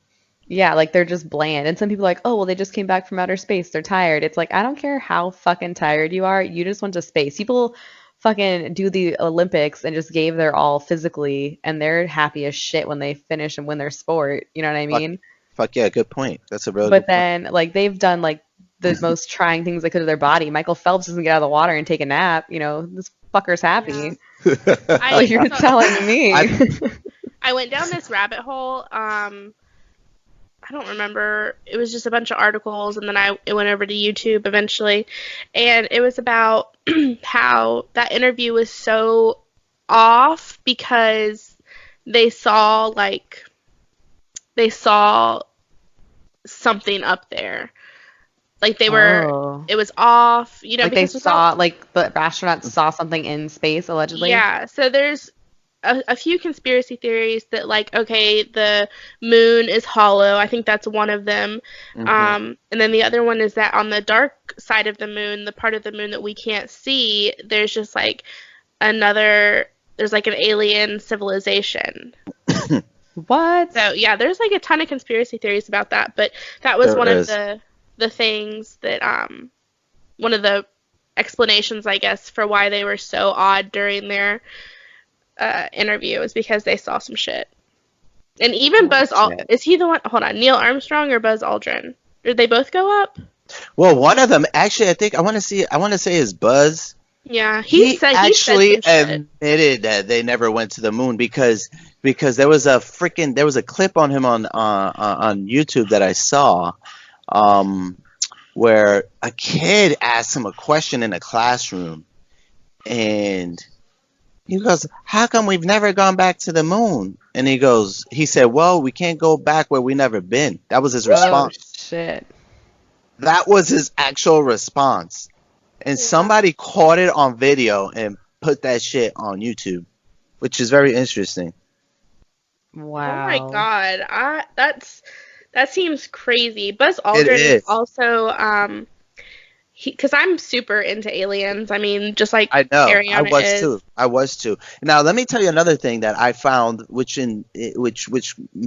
yeah, like they're just bland. And some people are like, oh, well, they just came back from outer space. They're tired. It's like, I don't care how fucking tired you are. You just went to space. People fucking do the Olympics and just gave their all physically, and they're happy as shit when they finish and win their sport. You know what I Fuck, mean? fuck yeah, good point. That's a real But good point. then, like, they've done like the most trying things they could to their body. Michael Phelps doesn't get out of the water and take a nap. You know, this fucker's yeah. happy. Like, you're telling me. I I went down this rabbit hole. I don't remember. It was just a bunch of articles, and then it went over to YouTube eventually, and it was about how that interview was so off because they saw like they saw something up there. Like they were, Oh. it was off, you know, Like they because with all, saw, like the astronauts saw something in space, allegedly. yeah. So there's a few conspiracy theories that like, okay, the moon is hollow. I think that's one of them. hmm And then the other one is that on the dark side of the moon, the part of the moon that we can't see, there's just like another, there's like an alien civilization. What? So yeah, there's like a ton of conspiracy theories about that, but that was there one of is. the things that one of the explanations I guess for why they were so odd during their interview is because they saw some shit. And even Buzz Aldrin, is he the one? Hold on, Neil Armstrong or Buzz Aldrin? Did they both go up? Well, one of them actually, I think I want to say is Buzz. Yeah, he said actually some admitted that they never went to the moon because there was a clip on him on YouTube that I saw, where a kid asked him a question in a classroom, and he goes, "How come we've never gone back to the moon?" And he said, "Well, we can't go back where we never been." That was his response. Oh, shit. That was his actual response. And somebody caught it on video and put that shit on YouTube, which is very interesting. Wow. Oh my god. That seems crazy. Buzz Aldrin is also because I'm super into aliens. I mean, just like I know, Ariana I was too. Now, let me tell you another thing that I found, which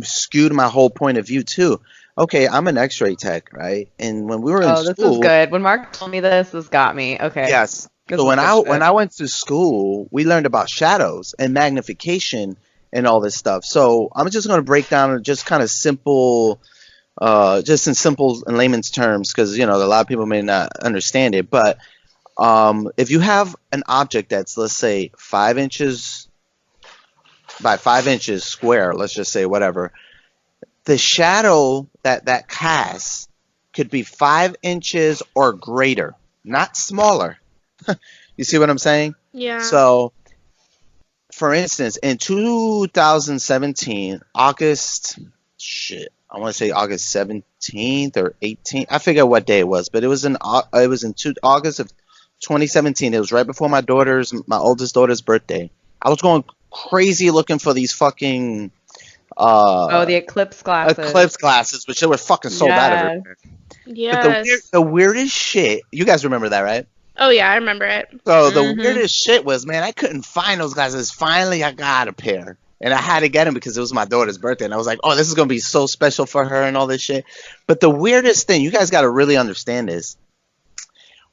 skewed my whole point of view too. Okay, I'm an X-ray tech, right? And when we were in school, this is good. When Mark told me this got me. Okay. Yes. So when I went to school, we learned about shadows and magnification and all this stuff. So I'm just going to break down just kind of simple. Just in simple and layman's terms, because a lot of people may not understand it. But if you have an object that's, let's say, 5 inches by 5 inches square, let's just say whatever, the shadow that casts could be 5 inches or greater, not smaller. You see what I'm saying? Yeah. So, for instance, in 2017, I want to say August 17th or 18th. I forget what day it was, but it was in August of 2017. It was right before my oldest daughter's birthday. I was going crazy looking for these fucking the eclipse glasses. Eclipse glasses, which they were fucking sold out everywhere. Yes. But the weirdest shit, you guys remember that, right? Oh yeah, I remember it. So the weirdest shit was, man, I couldn't find those glasses. Finally, I got a pair. And I had to get them because it was my daughter's birthday. And I was like, oh, this is going to be so special for her and all this shit. But the weirdest thing, you guys got to really understand this.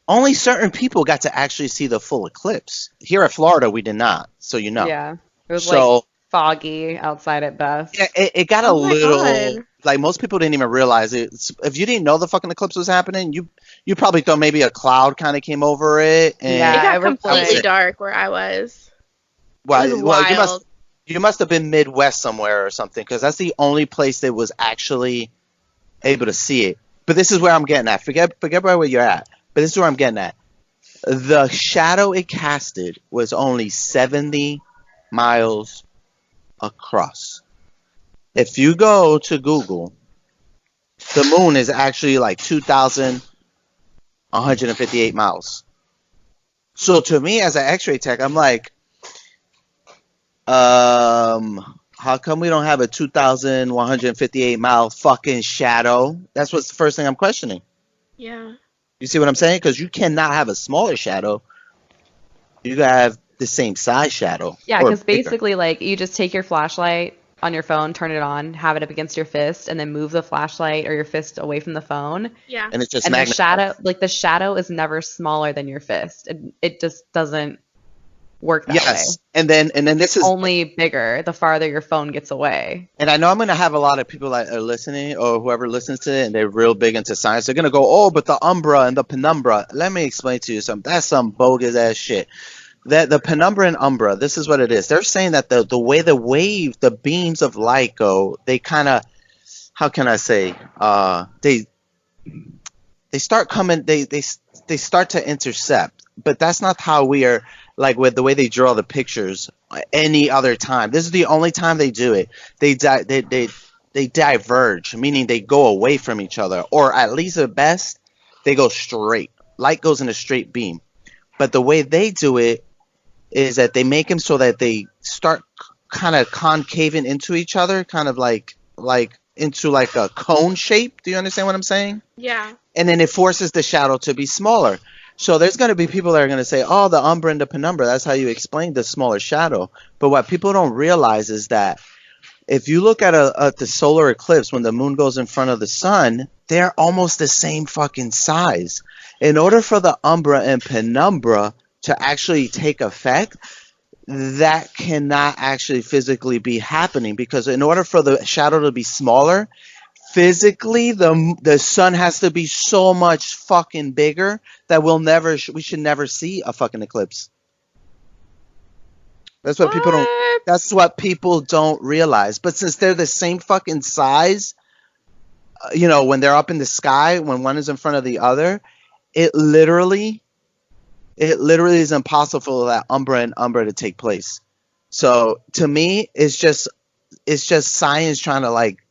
Only certain people got to actually see the full eclipse. Here at Florida, we did not. So you know. Yeah. It was like foggy outside at best. Yeah, it got a little... Like, most people didn't even realize it. If you didn't know the fucking eclipse was happening, you probably thought maybe a cloud kind of came over it. And it got completely dark where I was. Well, you must have been Midwest somewhere or something, because that's the only place that was actually able to see it. But this is where I'm getting at. Forget where you're at. But this is where I'm getting at. The shadow it casted was only 70 miles across. If you go to Google, the moon is actually like 2,158 miles. So to me, as an X-ray tech, I'm like, how come we don't have a 2,158 mile fucking shadow? That's what's the first thing I'm questioning. Yeah. You see what I'm saying? Because you cannot have a smaller shadow. You gotta have the same size shadow. Yeah, because basically, like, you just take your flashlight on your phone, turn it on, have it up against your fist, and then move the flashlight or your fist away from the phone. Yeah. And it's just the shadow is never smaller than your fist. It just doesn't work that way. And then this is only bigger the farther your phone gets away. And I know I'm going to have a lot of people that are listening, or whoever listens to it, and they're real big into science. They're going to go, oh, but the umbra and the penumbra. Let me explain to you something. That's some bogus ass shit. That the penumbra and umbra, this is what it is. They're saying that the way the beams of light go, they kind of, how can I say, they start coming, they start to intercept. But that's not how we are, like, with the way they draw the pictures any other time. This is the only time they do it. They diverge, meaning they go away from each other, or at least at best, they go straight. Light goes in a straight beam. But the way they do it is that they make them so that they start kind of concaving into each other, kind of like into like a cone shape. Do you understand what I'm saying? Yeah. And then it forces the shadow to be smaller. So there's going to be people that are going to say, oh, the umbra and the penumbra, that's how you explain the smaller shadow. But what people don't realize is that if you look at the solar eclipse, when the moon goes in front of the sun, they're almost the same fucking size. In order for the umbra and penumbra to actually take effect, that cannot actually physically be happening, because in order for the shadow to be smaller, physically the sun has to be so much fucking bigger that we should never see a fucking eclipse. That's what people don't. What? That's what people don't realize. But since they're the same fucking size, when they're up in the sky, when one is in front of the other, it literally is impossible for that umbra and umbra to take place. So to me, it's just science trying to like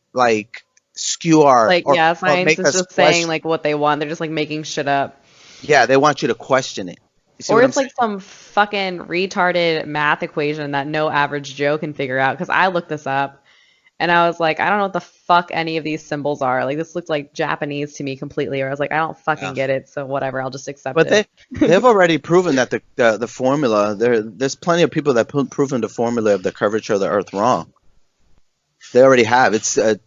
skew our, Like, yeah, or science make is us just saying question. like what they want. They're just like making shit up. Yeah, they want you to question it. You see Or what I'm it's saying? like some fucking retarded math equation that no average Joe can figure out. Because I looked this up and I was like, I don't know what the fuck any of these symbols are. Like, this looks like Japanese to me completely. Or I was like, I don't fucking Yeah. get it. So whatever, I'll just accept But it. they've already proven that the formula, there's plenty of people that proven the formula of the curvature of the Earth wrong. They already have. It's 8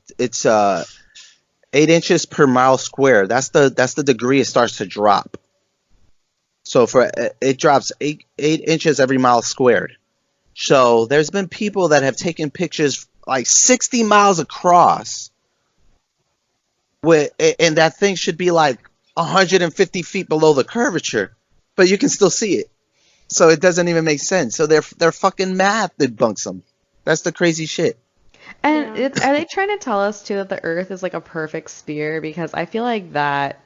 inches per mile square. That's the degree it starts to drop. So it drops 8 inches every mile squared. So there's been people that have taken pictures like 60 miles across, and that thing should be like 150 feet below the curvature, but you can still see it. So it doesn't even make sense. So their fucking math debunks them. That's the crazy shit. And Yeah. are they trying to tell us too that the Earth is like a perfect sphere? Because I feel like that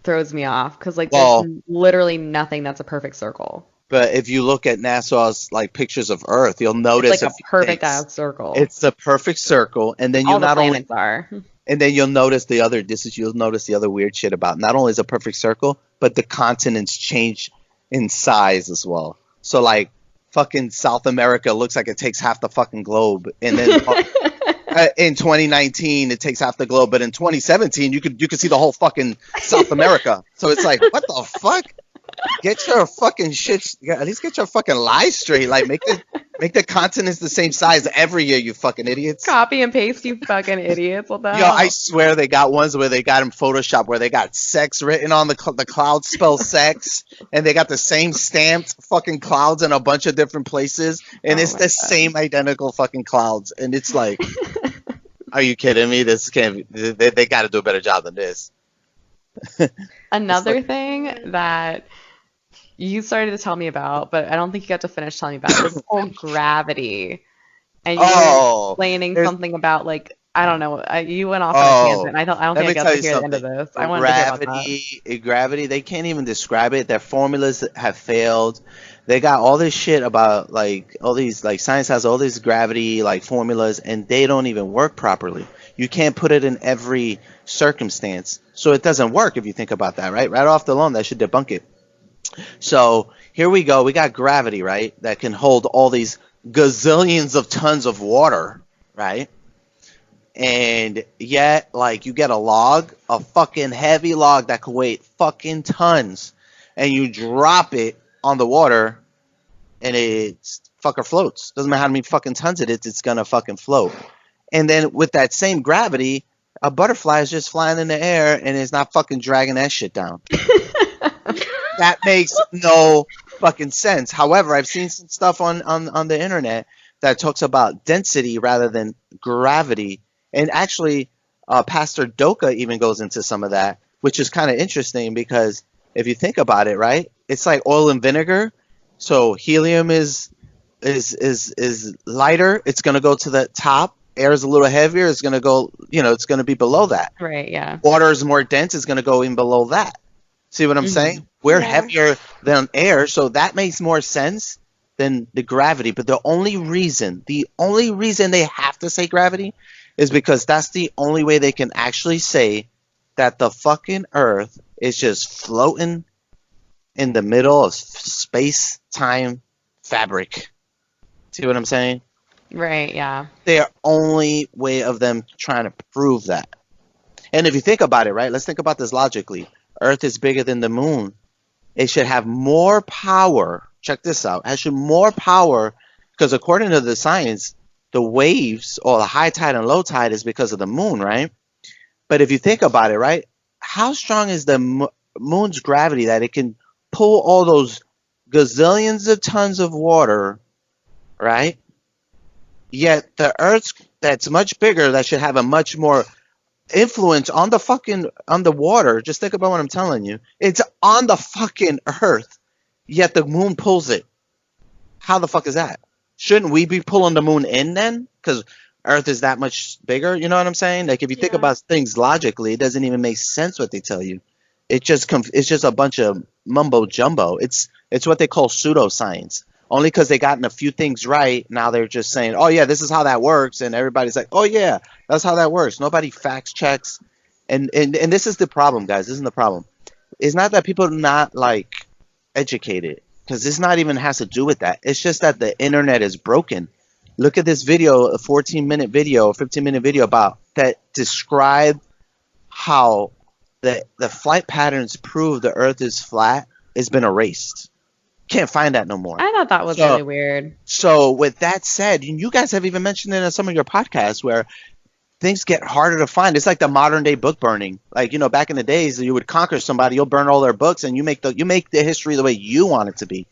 throws me off. Because like there's Well, literally nothing that's a perfect circle. but if you look at NASA's like pictures of Earth, you'll It's notice like a a few perfect things. ass circle. It's the perfect circle, and then All the planets are. you'll notice you'll notice the other weird shit about, not only is a perfect circle, but the continents change in size as well. So like fucking South America looks like it takes half the fucking globe, and then in 2019 it takes half the globe, but in 2017 you could see the whole fucking South America. So it's like, what the fuck? Get your fucking shit. At least get your fucking lies straight. Like make the continents the same size every year, you fucking idiots. Copy and paste, you fucking idiots. What the Yo, I hell? swear they got ones where they got in Photoshop where they got sex written on the cloud spell sex, and they got the same stamped fucking clouds in a bunch of different places, and Oh it's my the same identical fucking clouds, and it's like, are you kidding me? This can't. They got to do a better job than this. Another thing that you started to tell me about, but I don't think you got to finish telling me about this whole gravity. And you were Oh, explaining there's something about like I don't know. You went off on a oh. tangent. I don't Let think I me got tell to you hear the end of something. this. I wanted to hear about that. Gravity, they can't even describe it. Their formulas have failed. They got all this shit about like all these, like science has all these gravity like formulas, and they don't even work properly. You can't put it in every circumstance, so it doesn't work if you think about that, right? Right off the loan, that should debunk it. So here we go. We got gravity, right? That can hold all these gazillions of tons of water, right? And yet, like, you get a fucking heavy log that could weigh fucking tons, and you drop it on the water, and it fucker floats. Doesn't matter how many fucking tons it is, it's gonna fucking float. And then with that same gravity, a butterfly is just flying in the air and it's not fucking dragging that shit down. That makes no fucking sense. However, I've seen some stuff on the internet that talks about density rather than gravity. And actually, Pastor Doka even goes into some of that, which is kind of interesting because if you think about it, right, it's like oil and vinegar. So helium is lighter. It's going to go to the top. Air is a little heavier. It's going to go, it's going to be below that. Right, yeah. Water is more dense. It's going to go in below that. See what I'm saying? We're Yeah. heavier than air, so that makes more sense than the gravity. But the only reason they have to say gravity is because that's the only way they can actually say that the fucking Earth is just floating in the middle of space-time fabric. See what I'm saying? Right, yeah. Their only way of them trying to prove that. And if you think about it, right? Let's think about this logically. Earth is bigger than the moon. It should have more power. Check this out. It should more power because according to the science, the waves or the high tide and low tide is because of the moon, right? But if you think about it, right? How strong is the moon's gravity that it can pull all those gazillions of tons of water right? Yet the Earth that's much bigger, that should have a much more influence on the water. Just think about what I'm telling you. It's on the fucking Earth, yet the moon pulls it. How the fuck is that? Shouldn't we be pulling the moon in then? Because Earth is that much bigger. You know what I'm saying? Like if you think about things logically, it doesn't even make sense what they tell you. It's just a bunch of mumbo jumbo. It's what they call pseudoscience. Only because they gotten a few things right, now they're just saying, "Oh yeah, this is how that works," and everybody's like, "Oh yeah, that's how that works." Nobody fact checks, and this is the problem, guys. This is the problem. It's not that people are not like educated, because this not even has to do with that. It's just that the internet is broken. Look at this video, a 14-minute video, a 15-minute video about that describe how the flight patterns prove the Earth is flat. It's been erased. Can't find that no more. I thought that was really weird. So with that said, you guys have even mentioned it in some of your podcasts where things get harder to find. It's like the modern day book burning. Like, back in the days, you would conquer somebody, you'll burn all their books, and you make the history the way you want it to be.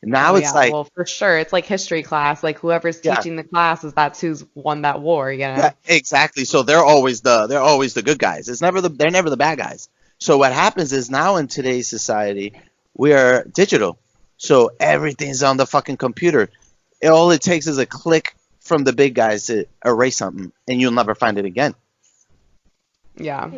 Now it's like, well, for sure, it's like history class. Like whoever's teaching the classes, that's who's won that war. Yeah, exactly. So they're always the good guys. They're never the bad guys. So what happens is now in today's society, we are digital. So everything's on the fucking computer. All it takes is a click from the big guys to erase something, and you'll never find it again. Yeah.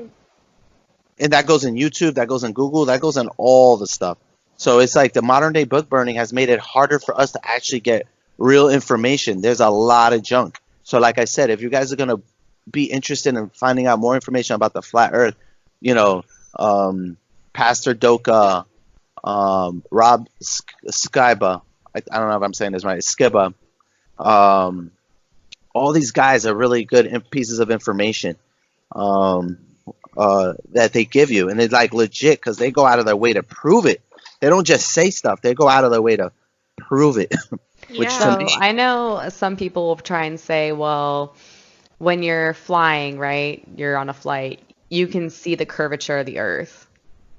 And that goes in YouTube, that goes in Google, that goes in all the stuff. So it's like the modern day book burning has made it harder for us to actually get real information. There's a lot of junk. So like I said, if you guys are going to be interested in finding out more information about the flat earth, Pastor Doka, Rob Skiba, I don't know if I'm saying this right, Skiba, all these guys are really good pieces of information that they give you. And it's like legit because they go out of their way to prove it. They don't just say stuff. They go out of their way to prove it. I know some people will try and say, well, when you're flying, right, you're on a flight, you can see the curvature of the Earth.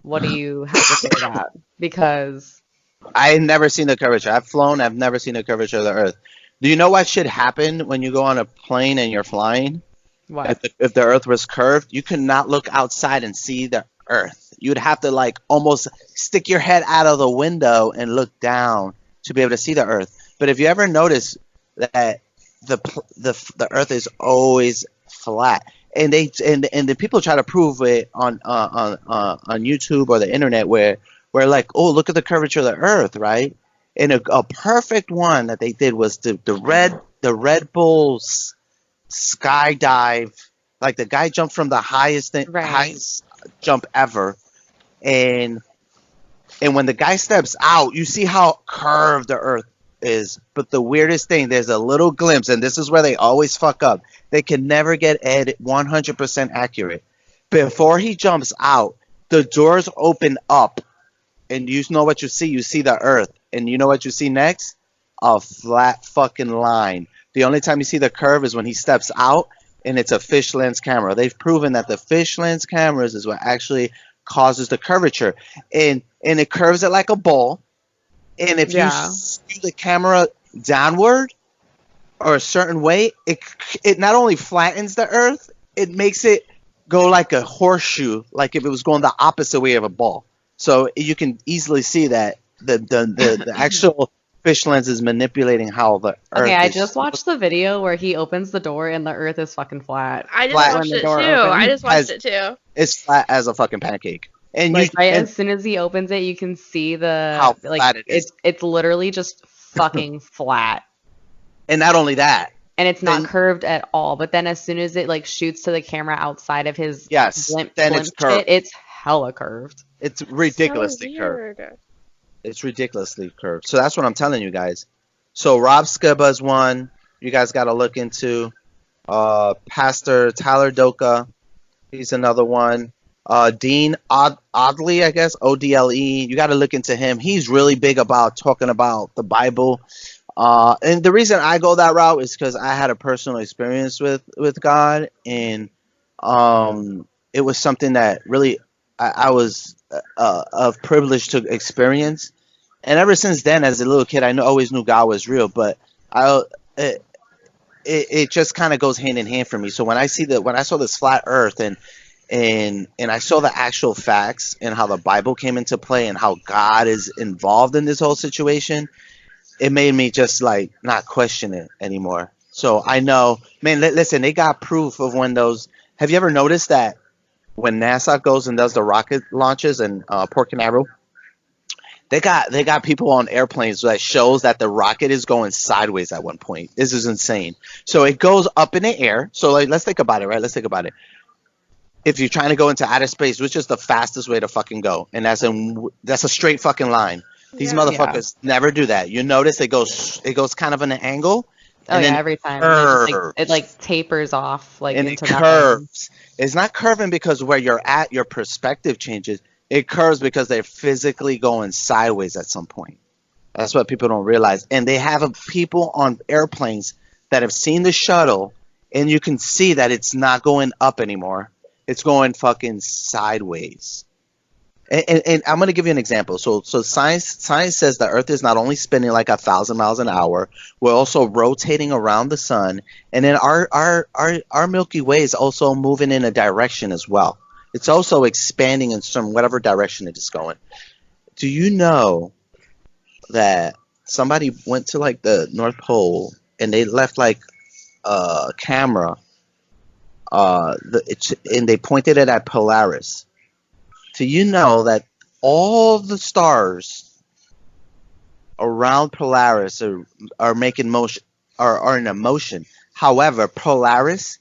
What do you have to say to that? Because I've never seen the curvature. I've flown. I've never seen the curvature of the Earth. Do you know what should happen when you go on a plane and you're flying? What? If the Earth was curved, you could not look outside and see the Earth. You'd have to like almost stick your head out of the window and look down to be able to see the Earth. But if you ever notice that the Earth is always flat, and the people try to prove it on YouTube or the internet where like, oh, look at the curvature of the Earth, right? And a perfect one that they did was the Red Bulls skydive. Like the guy jumped from the highest jump ever, and when the guy steps out, you see how curved the Earth is. But the weirdest thing, there's a little glimpse, and this is where they always fuck up. They can never get Ed 100% accurate. Before he jumps out, the doors open up, and you know what you see? You see the Earth, and you know what you see next? A flat fucking line. The only time you see the curve is when he steps out, and it's a fish lens camera. They've proven that the fish lens cameras is what actually causes the curvature, and it curves it like a ball. And if you skew the camera downward or a certain way, it not only flattens the Earth, it makes it go like a horseshoe, like if it was going the opposite way of a ball. So you can easily see that the actual fish lens is manipulating how the Earth. Okay, I just watched the video where he opens the door and the Earth is fucking flat. I just watched it too. It's flat as a fucking pancake. And like as soon as he opens it, you can see how flat it is. It's literally just fucking flat. And not only that. And it's not curved at all. But then as soon as it like shoots to the camera outside of his then it's curved. It's hella curved. It's ridiculously curved. It's ridiculously curved. So that's what I'm telling you guys. So Rob Skiba's one you guys got to look into. Pastor Tyler Doka, he's another one. Dean Odley, I guess, Odle. You got to look into him. He's really big about talking about the Bible. And the reason I go that route is because I had a personal experience with God, and it was something that really I was of privilege to experience. And ever since then, as a little kid, I always knew God was real. But I it, it just kind of goes hand in hand for me. So when I saw this flat Earth and I saw the actual facts and how the Bible came into play and how God is involved in this whole situation, it made me just like not question it anymore. So I know, man. Listen, they got proof of when those. Have you ever noticed that when NASA goes and does the rocket launches in Port Canaveral, they got people on airplanes that shows that the rocket is going sideways at one point. This is insane. So it goes up in the air. So like, let's think about it, right? Let's think about it. If you're trying to go into outer space, which is the fastest way to fucking go, and that's a straight fucking line. These Yeah. motherfuckers never do that. You notice it goes kind of in an angle, Oh and yeah, then every time. And it curves, like tapers off like and it into nothing. curves. It's not curving because where you're at, your perspective changes. It curves because they're physically going sideways at some point. That's what people don't realize. And they have people on airplanes that have seen the shuttle, and you can see that it's not going up anymore. It's going fucking sideways. And I'm going to give you an example. So science says the Earth is not only spinning like 1,000 miles an hour, we're also rotating around the sun, and then our Milky Way is also moving in a direction as well. It's also expanding in some whatever direction it is going. Do you know that somebody went to like the North Pole and they left like a camera, and they pointed it at Polaris? Do you know that all the stars around Polaris are making motion, are in a motion? However, Polaris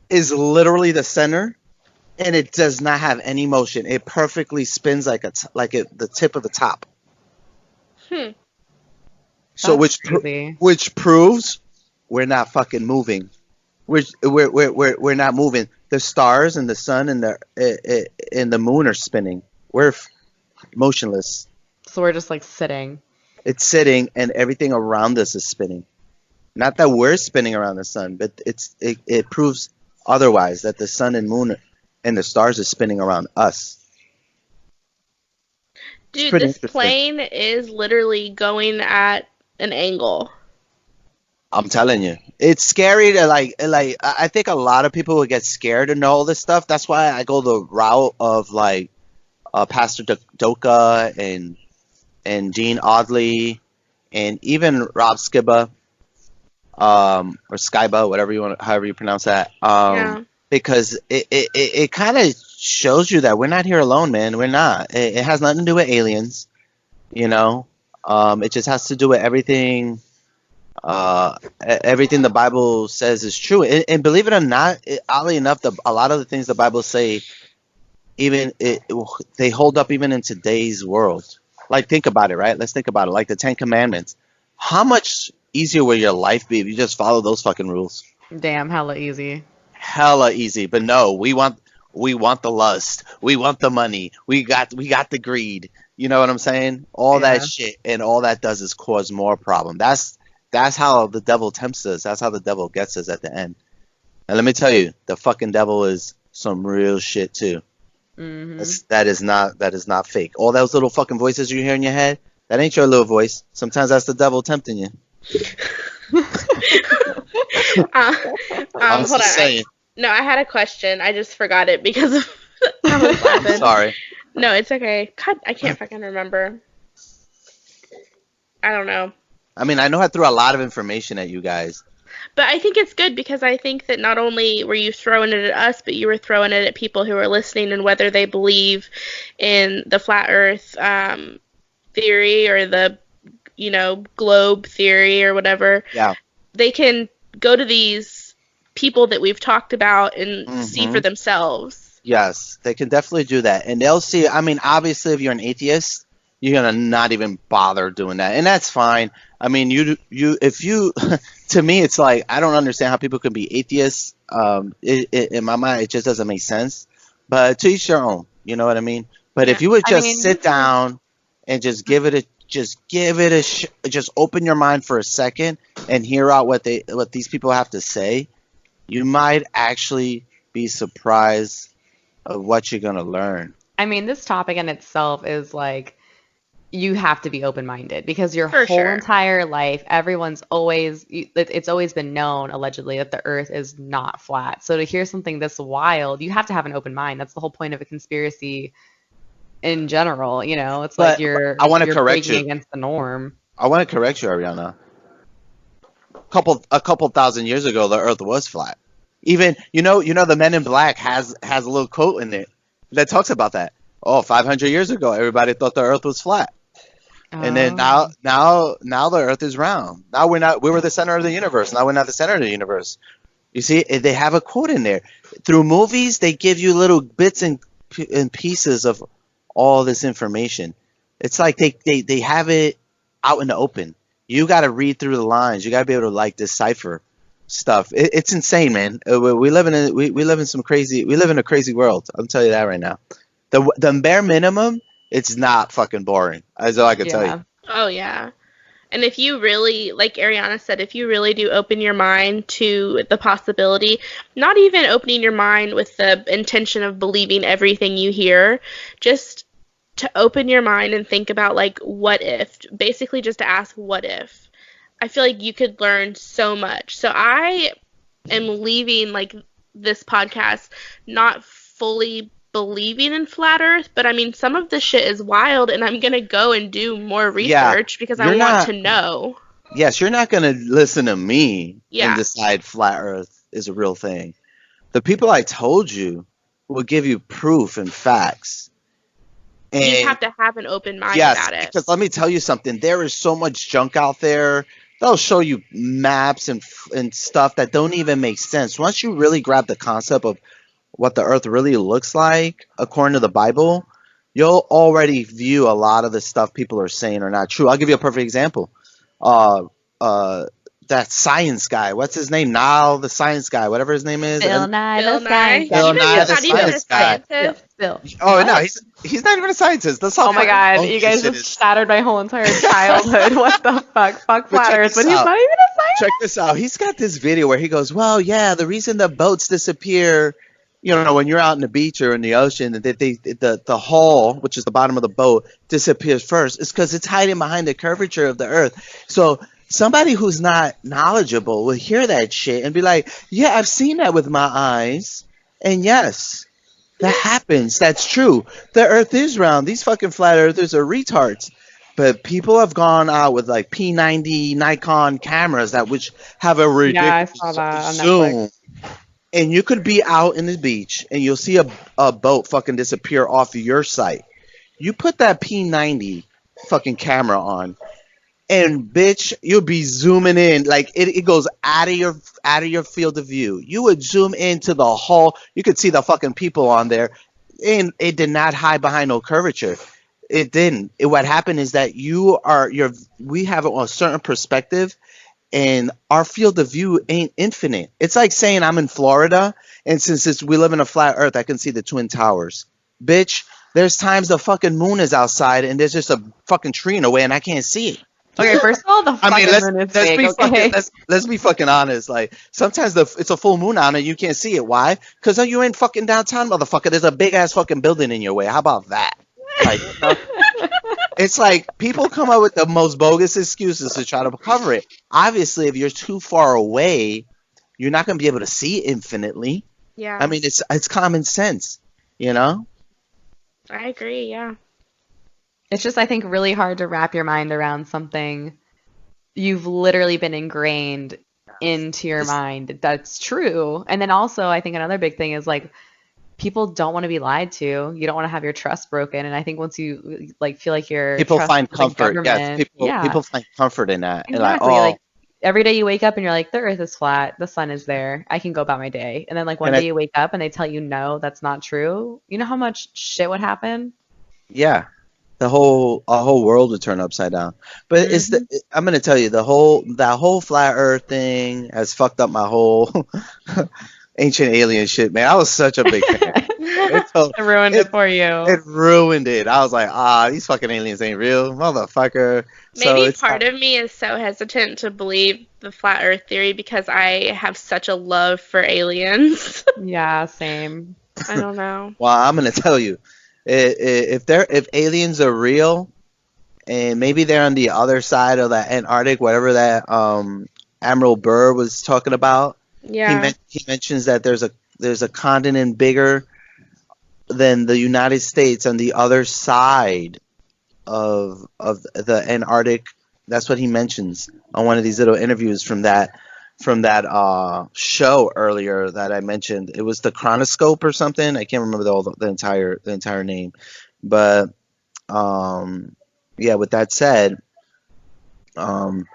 is literally the center, and it does not have any motion. It perfectly spins like the tip of the top. Hmm. So That's crazy. which proves we're not fucking moving. We're not moving. The stars and the sun and the moon are spinning. We're motionless. So we're just like sitting. It's sitting, and everything around us is spinning. Not that we're spinning around the sun, but it proves otherwise, that the sun and moon and the stars are spinning around us. It's Dude, pretty this interesting. plane is literally going at an angle. I'm telling you, it's scary to like. I think a lot of people would get scared to know all this stuff. That's why I go the route of like Pastor Doka and Gene Audley and even Rob Skiba, or Skyba, whatever you want, however you pronounce that. Yeah. Because it kind of shows you that we're not here alone, man. We're not. It has nothing to do with aliens, you know. It just has to do with everything the Bible says is true. And believe it or not, oddly enough, a lot of the things the Bible say, even they hold up even in today's world. Like, think about it, right? Let's think about it. Like the Ten Commandments. How much easier will your life be if you just follow those fucking rules? Damn, hella easy. Hella easy. But no, we want the lust. We want the money. We got the greed. You know what I'm saying? All that Yeah. shit, and all that does is cause more problem. That's how the devil tempts us. That's how the devil gets us at the end. And let me tell you, the fucking devil is some real shit too. Hmm. That is not fake. All those little fucking voices you hear in your head, that ain't your little voice. Sometimes that's the devil tempting you. Uh, I'm hold on. just saying. No, I had a question. I just forgot it because of I was laughing. Sorry. No, it's okay. God, I can't fucking remember. I don't know. I mean, I know I threw a lot of information at you guys. But I think it's good because I think that not only were you throwing it at us, but you were throwing it at people who are listening and whether they believe in the flat Earth theory or the, globe theory or whatever. Yeah. They can go to these people that we've talked about and see Hmm. for themselves. Yes, they can definitely do that, and they'll see. I mean, obviously, if you're an atheist, you're gonna not even bother doing that, and that's fine. I mean, if you, to me, it's like I don't understand how people can be atheists. In my mind, it just doesn't make sense. But to each their own. You know what I mean? But Yeah. if you would I just mean, sit down and just open your mind for a second and hear out what these people have to say, you might actually be surprised of what you're gonna learn. this topic in itself is like you have to be open-minded because your For whole sure. entire life, it's always been known, allegedly, that the earth is not flat. So to hear something this wild, you have to have an open mind. That's the whole point of a conspiracy in general, you know? It's like But I want to you're correct breaking you. against the norm. I want to correct you, Ariana. A couple thousand years ago, the Earth was flat. Even the Men in Black has a little quote in it that talks about that. Oh, 500 years ago, everybody thought the Earth was flat, and then Oh. now the Earth is round. Now we're not. We were the center of the universe. Now we're not the center of the universe. You see, they have a quote in there. Through movies, they give you little bits and pieces of all this information. It's like they have it out in the open. You got to read through the lines. You got to be able to like decipher stuff. It's insane, man. We live in some crazy. We live in a crazy world. I'll tell you that right now. The bare minimum, it's not fucking boring. That's all I can tell you. Yeah. Oh, yeah. And if you really, like Ariana said, if you really do open your mind to the possibility, not even opening your mind with the intention of believing everything you hear, just to open your mind and think about, like, what if? Basically, just to ask, what if? I feel like you could learn so much. So I am leaving, like, this podcast not fully believing in flat earth, but I mean some of the shit is wild and I'm gonna go and do more Yeah, research because I you're want not. to know. Yes, you're not gonna listen to me and Yeah, decide flat Earth is a real thing. The people I told you will give you proof and facts. you just And have to have an open mind yes, about it. because let me tell you something. There is so much junk out there. They'll show you maps and stuff that don't even make sense. Once you really grab the concept of what the Earth really looks like, according to the Bible, you'll already view a lot of the stuff people are saying are not true. I'll give you a perfect example. Uh, uh, that science guy. What's his name? Niall, the science guy, whatever his name is. Bill Nye Bill the Science Nye, Guy. Bill even Nye, he's the not even a science guy. scientist. Bill. Oh no, What? he's not even a scientist. That's how Oh my fucking God, you bogus guys shit just is. shattered my whole entire childhood. What the fuck? Fuck But flat check earth, this but he's out. not even a Check scientist? this out. He's got this video where he goes, "Well, yeah, the reason the boats disappear, when you're out in the beach or in the ocean, that the hull, which is the bottom of the boat, disappears first, is because it's hiding behind the curvature of the Earth." So somebody who's not knowledgeable will hear that shit and be like, "Yeah, I've seen that with my eyes, and yes." That happens. That's true. The Earth is round. These fucking flat earthers are retards. But people have gone out with like P90 Nikon cameras that which have a Yeah, I ridiculous saw that on Netflix. zoom, and you could be out in the beach and you'll see a boat fucking disappear off of your sight. You put that P90 fucking camera on, and bitch, you'll be zooming in like it goes out of your field of view. You would zoom into the hull. You could see the fucking people on there, and it did not hide behind no curvature. It didn't. What happened is that we have a certain perspective, and our field of view ain't infinite. It's like saying I'm in Florida, and we live in a flat Earth, I can see the Twin Towers. Bitch, there's times the fucking moon is outside, and there's just a fucking tree in the way, and I can't see it. Okay, first of all, the I mean, fucking let's moon is let's fake, be okay? fucking let's be fucking honest. Like sometimes it's a full moon out and you can't see it. Why? Because you ain't fucking downtown, motherfucker. There's a big ass fucking building in your way. How about that? Like, it's like people come up with the most bogus excuses to try to cover it. Obviously, if you're too far away, you're not gonna be able to see it infinitely. I Yeah, mean, it's common sense, you know. I agree. Yeah. It's just, I think, really hard to wrap your mind around something you've literally been ingrained into your It's, mind that's true. And then also, I think another big thing is like people don't want to be lied to. You don't want to have your trust broken. And I think once you like feel like you're People find trusted the comfort. Yes, government, yeah, people find comfort in that, and like, exactly. oh, Like every day you wake up and you're like, the earth is flat, the sun is there, I can go about my day. And then like one and day you wake up and they tell you no, that's not true. You know how much shit would happen? yeah, our whole world would turn upside down. But Hmm. I'm gonna tell you that whole flat Earth thing has fucked up my whole ancient alien shit, man. I was such a big fan. It told, I ruined it it for you. it ruined it. I was like, these fucking aliens ain't real, motherfucker. So Maybe it's part of me is so hesitant to believe the flat Earth theory because I have such a love for aliens. Yeah, same. I don't know. well, I'm gonna tell you, if aliens are real, and maybe they're on the other side of that Antarctic, whatever that Admiral Burr was talking about. Yeah. He mentions that there's a continent bigger than the United States on the other side of the Antarctic. That's what he mentions on one of these little interviews from that show earlier that I mentioned. It was the Chronoscope or something. I can't remember the entire name, but yeah. With that said, um,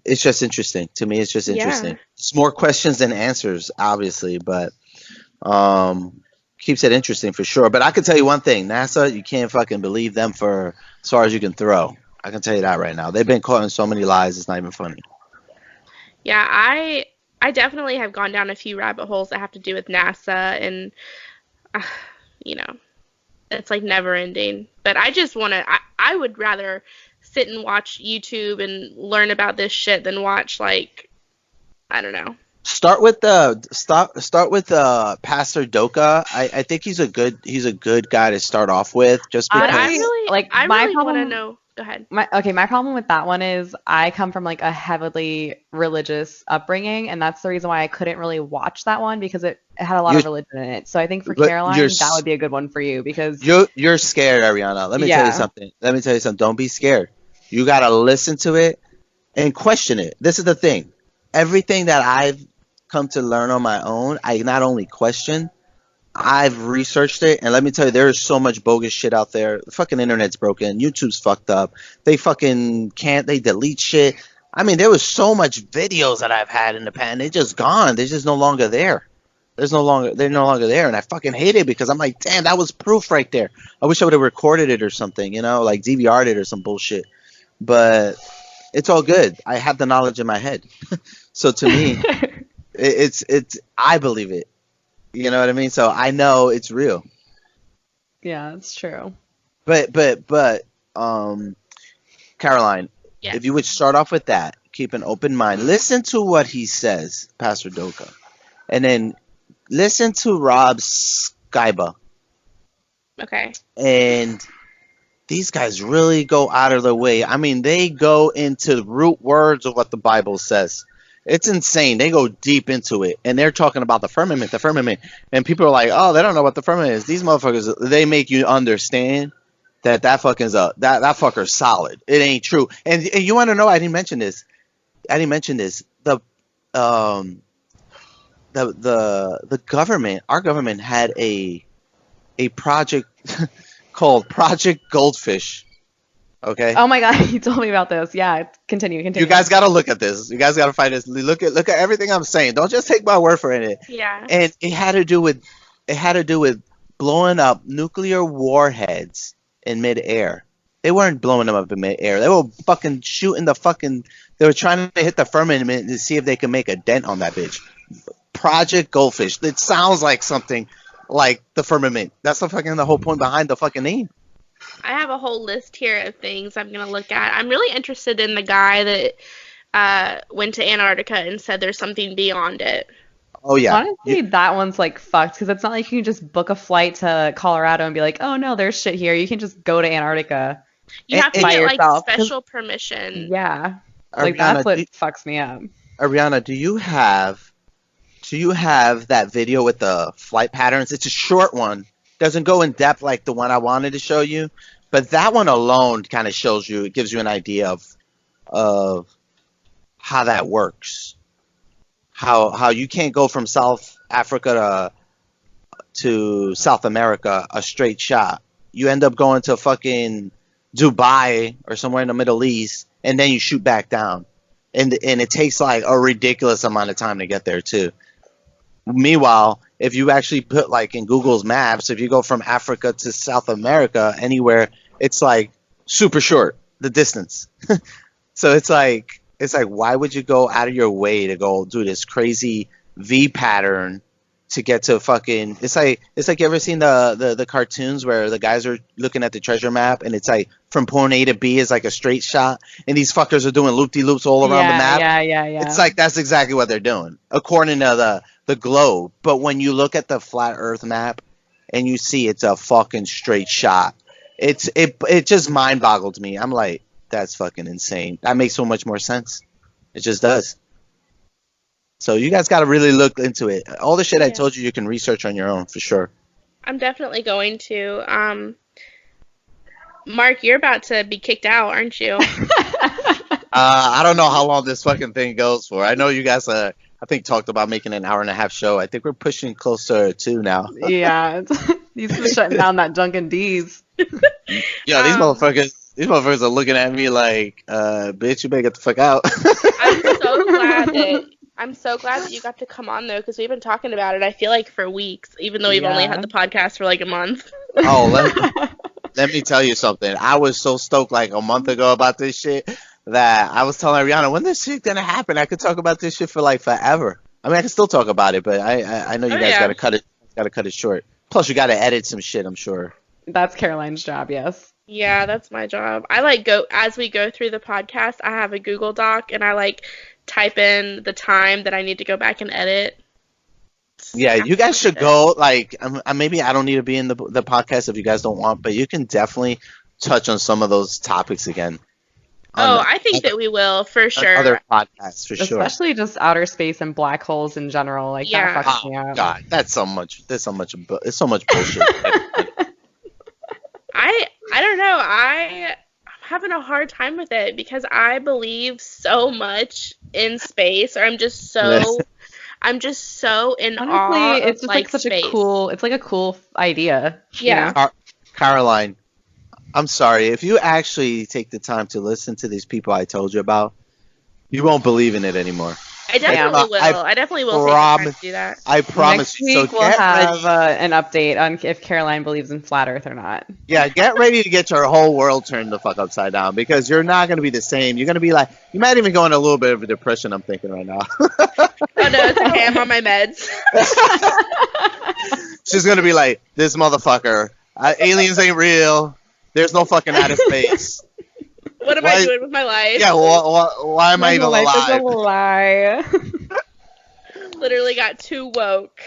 it's just interesting to me. It's just interesting. Yeah. It's more questions than answers, obviously, but keeps it interesting for sure. But I can tell you one thing: NASA, you can't fucking believe them for as far as you can throw. I can tell you that right now. They've been caught in so many lies. It's not even funny. Yeah, I definitely have gone down a few rabbit holes that have to do with NASA and uh, you know, it's like never ending. But I just want to I would rather sit and watch YouTube and learn about this shit than watch like I don't know. Start with Pastor Doka. I think he's a good guy to start off with, just But because. I my really want to problem know. Go ahead. my problem with that one is I come from like a heavily religious upbringing, and that's the reason why I couldn't really watch that one because it had a lot You're of religion in it. So I think for but Caroline, that would be a good one for you because you're scared, Ariana. Let me tell you yeah. something. Let me tell you something. Don't be scared. You gotta listen to it and question it. This is the thing. Everything that I've come to learn on my own, I not only question, I've researched it, and let me tell you, there is so much bogus shit out there. The fucking internet's broken. YouTube's fucked up. They fucking can't. They delete shit. I mean, there was so much videos that I've had in the past, and they're just gone. They're just no longer there. They're no longer there, and I fucking hate it because I'm like, damn, that was proof right there. I wish I would have recorded it or something, like DVR'd it or some bullshit. But it's all good. I have the knowledge in my head, so to me, it's I believe it. You know what I mean? So I know it's real. Yeah, it's true. But Caroline, if you Yes. would start off with that, keep an open mind. Listen to what he says, Pastor Doka, and then listen to Rob Skyba. Okay. And these guys really go out of their way. I mean, they go into the root words of what the Bible says. It's insane. They go deep into it, and they're talking about the firmament, and people are like, "Oh, they don't know what the firmament is." These motherfuckers, they make you understand that fucking's that fucker's solid. It ain't true. And you want to know? I didn't mention this. I didn't mention this. Um the government, our government had a project called Project Goldfish. Okay. Oh my God, you told me about this. Yeah, continue. You guys got to look at this. You guys got to find this. Look at everything I'm saying. Don't just take my word for it. Yeah. And it had to do with blowing up nuclear warheads in midair. They weren't blowing them up in midair. They were fucking shooting the fucking. They were trying to hit the firmament to see if they could make a dent on that bitch. Project Goldfish. It sounds like something like the firmament. That's the whole point behind the fucking name. I have a whole list here of things I'm gonna look at. I'm really interested in the guy that went to Antarctica and said there's something beyond it. Oh yeah. Honestly, that one's like fucked because it's not like you can just book a flight to Colorado and be like, oh no, there's shit here. You can just go to Antarctica You have to by get like yourself. special permission. Yeah, like that's what fucks me up. Ariana, do you have that video with the flight patterns? It's a short one. Doesn't go in depth like the one I wanted to show you, but that one alone kind of shows you. It gives you an idea of how that works. How you can't go from South Africa to South America a straight shot. You end up going to fucking Dubai or somewhere in the Middle East, and then you shoot back down, and it takes like a ridiculous amount of time to get there too. Meanwhile, if you actually put like in Google's maps, if you go from Africa to South America, anywhere, it's like super short, the distance. So it's like why would you go out of your way to go do this crazy V pattern to get to fucking it's like you ever seen the cartoons where the guys are looking at the treasure map and it's like from point A to B is like a straight shot and these fuckers are doing loop de loops all around the map. Yeah. It's like that's exactly what they're doing according to the globe. But when you look at the flat Earth map and you see it's a fucking straight shot, it just mind boggled me. I'm like, that's fucking insane. That makes so much more sense. It just does. So you guys got to really look into it. All the shit I told you can research on your own for sure. I'm definitely going to. Mark, you're about to be kicked out, aren't you? I don't know how long this fucking thing goes for. I know you guys, I think, talked about making an hour and a half show. I think we're pushing closer to now. Yeah, he's been shutting down that Dunkin' D's. Yeah, these motherfuckers are looking at me like, bitch, you better get the fuck out. I'm so glad that you got to come on, though, because we've been talking about it, I feel like, for weeks, even though we've only had the podcast for like a month. Oh, let me tell you something. I was so stoked like a month ago about this shit that I was telling Ariana, when this shit gonna happen? I could talk about this shit for like forever. I mean, I can still talk about it, but I know you guys gotta cut it short. Plus, you gotta edit some shit, I'm sure. That's Caroline's job, yes. Yeah, that's my job. I as we go through the podcast, I have a Google Doc and I type in the time that I need to go back and edit. Yeah, you guys should go. Like, maybe I don't need to be in the podcast if you guys don't want, but you can definitely touch on some of those topics again. I think that we will for sure. Other podcasts for sure. Especially just outer space and black holes in general. Like that fucks me up. God, that's so much. There's so much. It's so much bullshit. I don't know. I'm having a hard time with it because I believe so much in space, or I'm just so in awe. It's just like such space. a cool. It's like a cool idea. Yeah. You know? Caroline, I'm sorry. If you actually take the time to listen to these people I told you about, you won't believe in it anymore. I definitely will. I definitely will take the time to do that. I promise you. Next week we'll have an update on if Caroline believes in flat Earth or not. Yeah, get ready to get your whole world turned the fuck upside down because you're not going to be the same. You're going to be like, you might even go in a little bit of a depression, I'm thinking right now. Oh, no, it's okay. I'm on my meds. She's going to be like, this motherfucker. Aliens ain't real. There's no fucking outer space. What am I doing with my life? Yeah, why am I even alive? Life is a lie. Literally got too woke.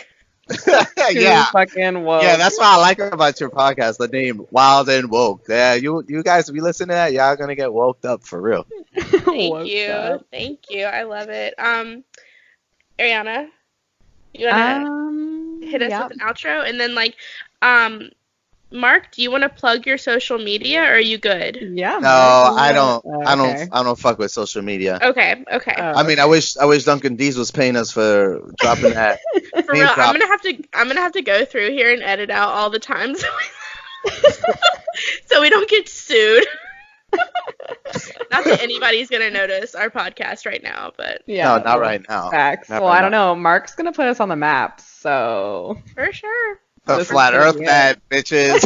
Yeah, fucking woke. Yeah, that's what I like about your podcast. The name Wild and Woke. Yeah, you guys, if you listen to that, y'all gonna get woked up for real. Thank you. I love it. Ariana, you wanna hit us with an outro, and then Mark, do you want to plug your social media, or are you good? Yeah. No, I don't. Okay. I don't fuck with social media. Okay. I mean, I wish Dunkin' D's was paying us for dropping that. For real, I'm gonna have to go through here and edit out all the times so we don't get sued. Not that anybody's gonna notice our podcast right now, but no, not right now. Facts. Well, I don't know. Mark's gonna put us on the map, so for sure. A flat Earth mad bitches.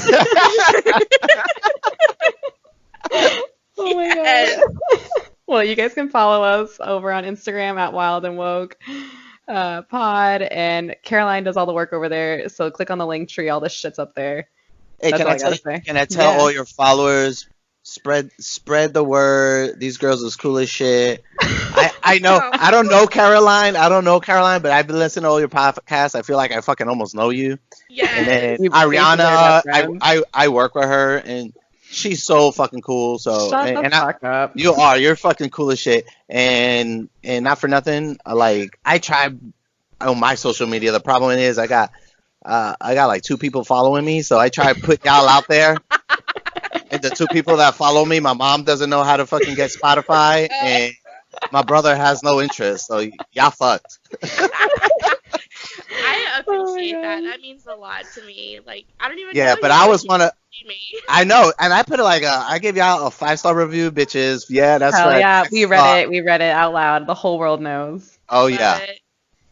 Oh my god. Well, you guys can follow us over on Instagram at Wild and Woke Pod, and Caroline does all the work over there. So click on the link tree. All this shit's up there. Hey, can I tell all your followers? Spread the word. These girls is cool as shit. I know. I don't know Caroline, but I've been listening to all your podcasts. I feel like I fucking almost know you. Yeah. And then Ariana, I work with her, and she's so fucking cool. So Shut the fuck up. You're fucking cool as shit. And not for nothing, like I tried on my social media. The problem is I got like 2 people following me, so I try to put y'all out there. And the 2 people that follow me, my mom doesn't know how to fucking get Spotify, and my brother has no interest, so y'all fucked. I appreciate that. That means a lot to me. Like, I don't even know. Yeah, but I always want to. I know, and I put it like I gave y'all a 5-star review, bitches. Yeah, that's right. Yeah, we read it. We read it out loud. The whole world knows. Oh yeah.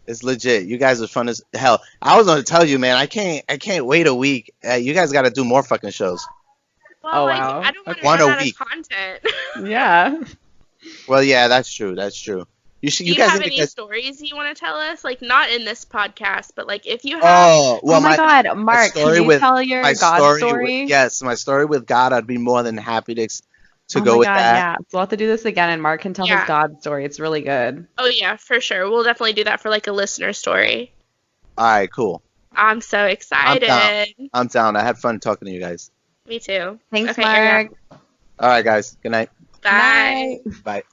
It's legit. You guys are fun as hell. I was gonna tell you, man. I can't wait a week. You guys got to do more fucking shows. Well, wow. I don't want to run out of content. Yeah. Well, yeah, that's true. Do you guys have any stories you want to tell us? Like, not in this podcast, but like if you have. Oh, well, my God, Mark, can you tell your God story? Yes, my story with God. I'd be more than happy to go with that. Yeah, so we'll have to do this again, and Mark can tell his God story. It's really good. Oh yeah, for sure. We'll definitely do that for like a listener story. All right, cool. I'm so excited. I'm down. I had fun talking to you guys. Me too. Thanks, Okay, Mark. All right, guys. Good night. Bye. Night. Bye.